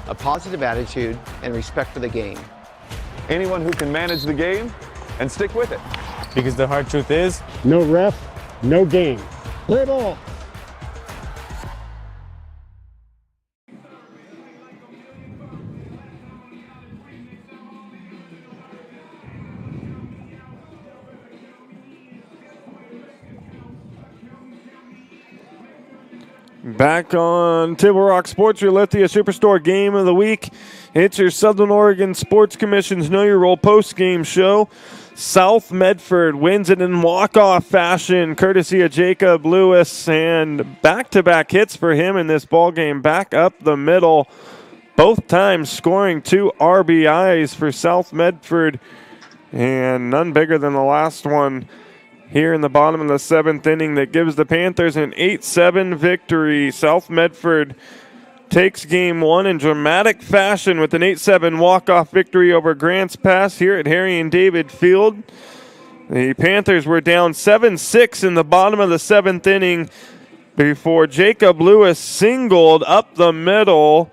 R: A positive attitude and respect for the game.
Q: Anyone who can manage the game and stick with it.
S: Because the hard truth is,
T: no ref, no game. Play ball.
B: Back on Table Rock Sports, your Lithia Superstore Game of the Week. It's your Southern Oregon Sports Commission's Know Your Role post-game show. South Medford wins it in walk-off fashion, courtesy of Jacob Lewis, and back-to-back hits for him in this ball game. Back up the middle, both times scoring 2 RBIs for South Medford, and none bigger than the last one here in the bottom of the 7th inning that gives the Panthers an 8-7 victory. South Medford takes game 1 in dramatic fashion with an 8-7 walk-off victory over Grants Pass here at Harry and David Field. The Panthers were down 7-6 in the bottom of the 7th inning before Jacob Lewis singled up the middle,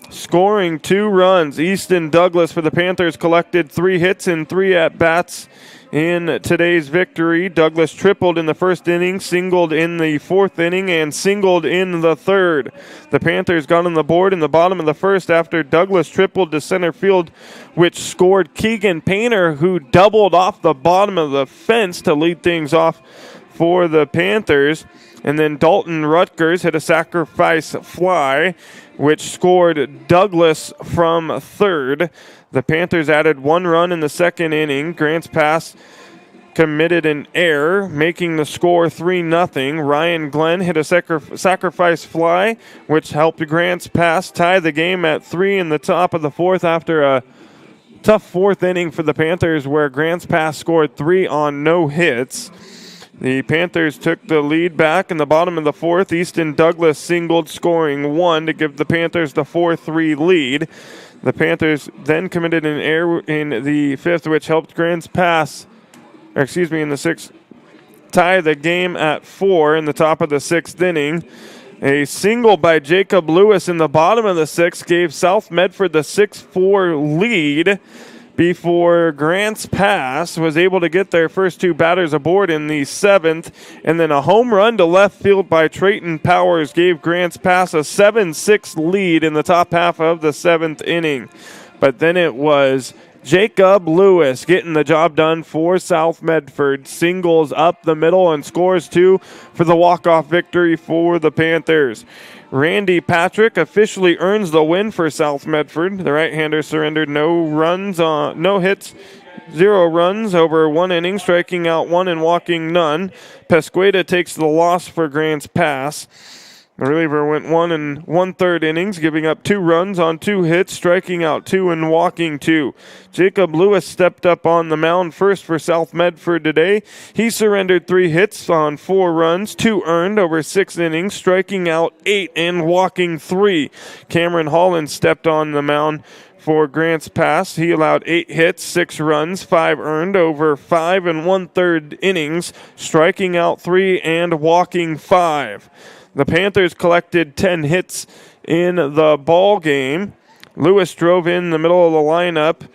B: scoring 2 runs. Easton Douglas for the Panthers collected 3 hits and 3 at-bats in today's victory. Douglas tripled in the first inning, singled in the 4th inning, and singled in the 3rd. The Panthers got on the board in the bottom of the 1st after Douglas tripled to center field, which scored Keegan Painter, who doubled off the bottom of the fence to lead things off for the Panthers. And then Dalton Rutgers hit a sacrifice fly, which scored Douglas from 3rd. The Panthers added 1 run in the 2nd inning. Grants Pass committed an error, making the score 3-0. Ryan Glenn hit a sacrifice fly, which helped Grants Pass tie the game at 3 in the top of the 4th after a tough 4th inning for the Panthers where Grants Pass scored 3 on no hits. The Panthers took the lead back in the bottom of the 4th. Easton Douglas singled, scoring 1 to give the Panthers the 4-3 lead. The Panthers then committed an error in the 5th, which helped Grants Pass, in the 6th, tie the game at 4 in the top of the 6th inning. A single by Jacob Lewis in the bottom of the 6th gave South Medford the 6-4 lead before Grants Pass was able to get their first 2 batters aboard in the 7th, and then a home run to left field by Trayton Powers gave Grants Pass a 7-6 lead in the top half of the 7th inning. But then it was Jacob Lewis getting the job done for South Medford, singles up the middle and scores 2 for the walk-off victory for the Panthers. Randy Patrick officially earns the win for South Medford. The right-hander surrendered no hits, 0 runs over 1 inning, striking out 1 and walking none. Pesqueda takes the loss for Grants Pass. The reliever went 1 1/3 innings, giving up 2 runs on 2 hits, striking out 2 and walking 2. Jacob Lewis stepped up on the mound first for South Medford today. He surrendered 3 hits on 4 runs, 2 earned over 6 innings, striking out 8 and walking 3. Cameron Holland stepped on the mound for Grants Pass. He allowed 8 hits, 6 runs, 5 earned over 5 1/3 innings, striking out 3 and walking 5. The Panthers collected 10 hits in the ball game. Lewis drove in the middle of the lineup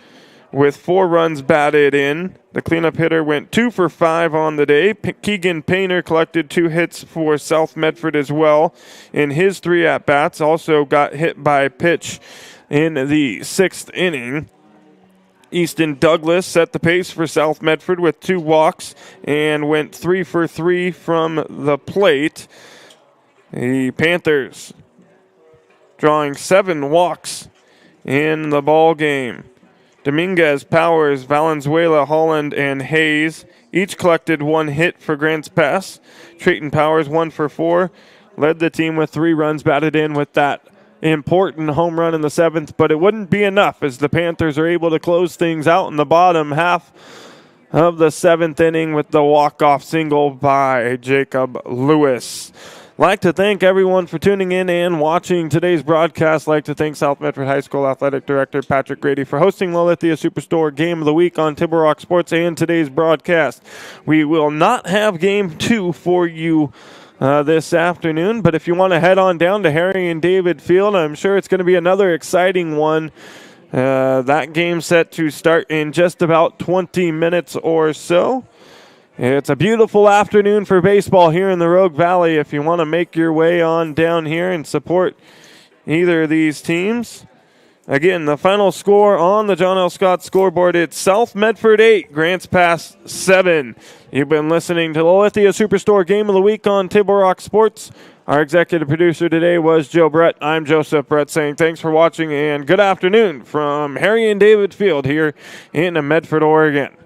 B: with 4 runs batted in. The cleanup hitter went 2 for 5 on the day. Keegan Painter collected 2 hits for South Medford as well in his 3 at-bats. Also got hit by a pitch in the 6th inning. Easton Douglas set the pace for South Medford with 2 walks and went 3 for 3 from the plate. The Panthers drawing 7 walks in the ball game. Dominguez, Powers, Valenzuela, Holland, and Hayes each collected 1 hit for Grants Pass. Trayton Powers 1 for 4, led the team with 3 runs batted in with that important home run in the 7th, but it wouldn't be enough as the Panthers are able to close things out in the bottom half of the 7th inning with the walk-off single by Jacob Lewis. Like to thank everyone for tuning in and watching today's broadcast. Like to thank South Medford High School Athletic Director Patrick Grady for hosting the Lithia Superstore Game of the Week on Table Rock Sports and today's broadcast. We will not have Game 2 for you this afternoon, but if you want to head on down to Harry and David Field, I'm sure it's going to be another exciting one. That game set to start in just about 20 minutes or so. It's a beautiful afternoon for baseball here in the Rogue Valley. If you want to make your way on down here and support either of these teams, Again, the final score on the John L. Scott scoreboard, it's South Medford 8, Grants Pass 7. You've been listening to the Lithia Superstore Game of the Week on Table Rock Sports. Our executive producer today was Joe Brett. I'm Joseph Brett saying thanks for watching and good afternoon from Harry and David Field here in Medford, Oregon.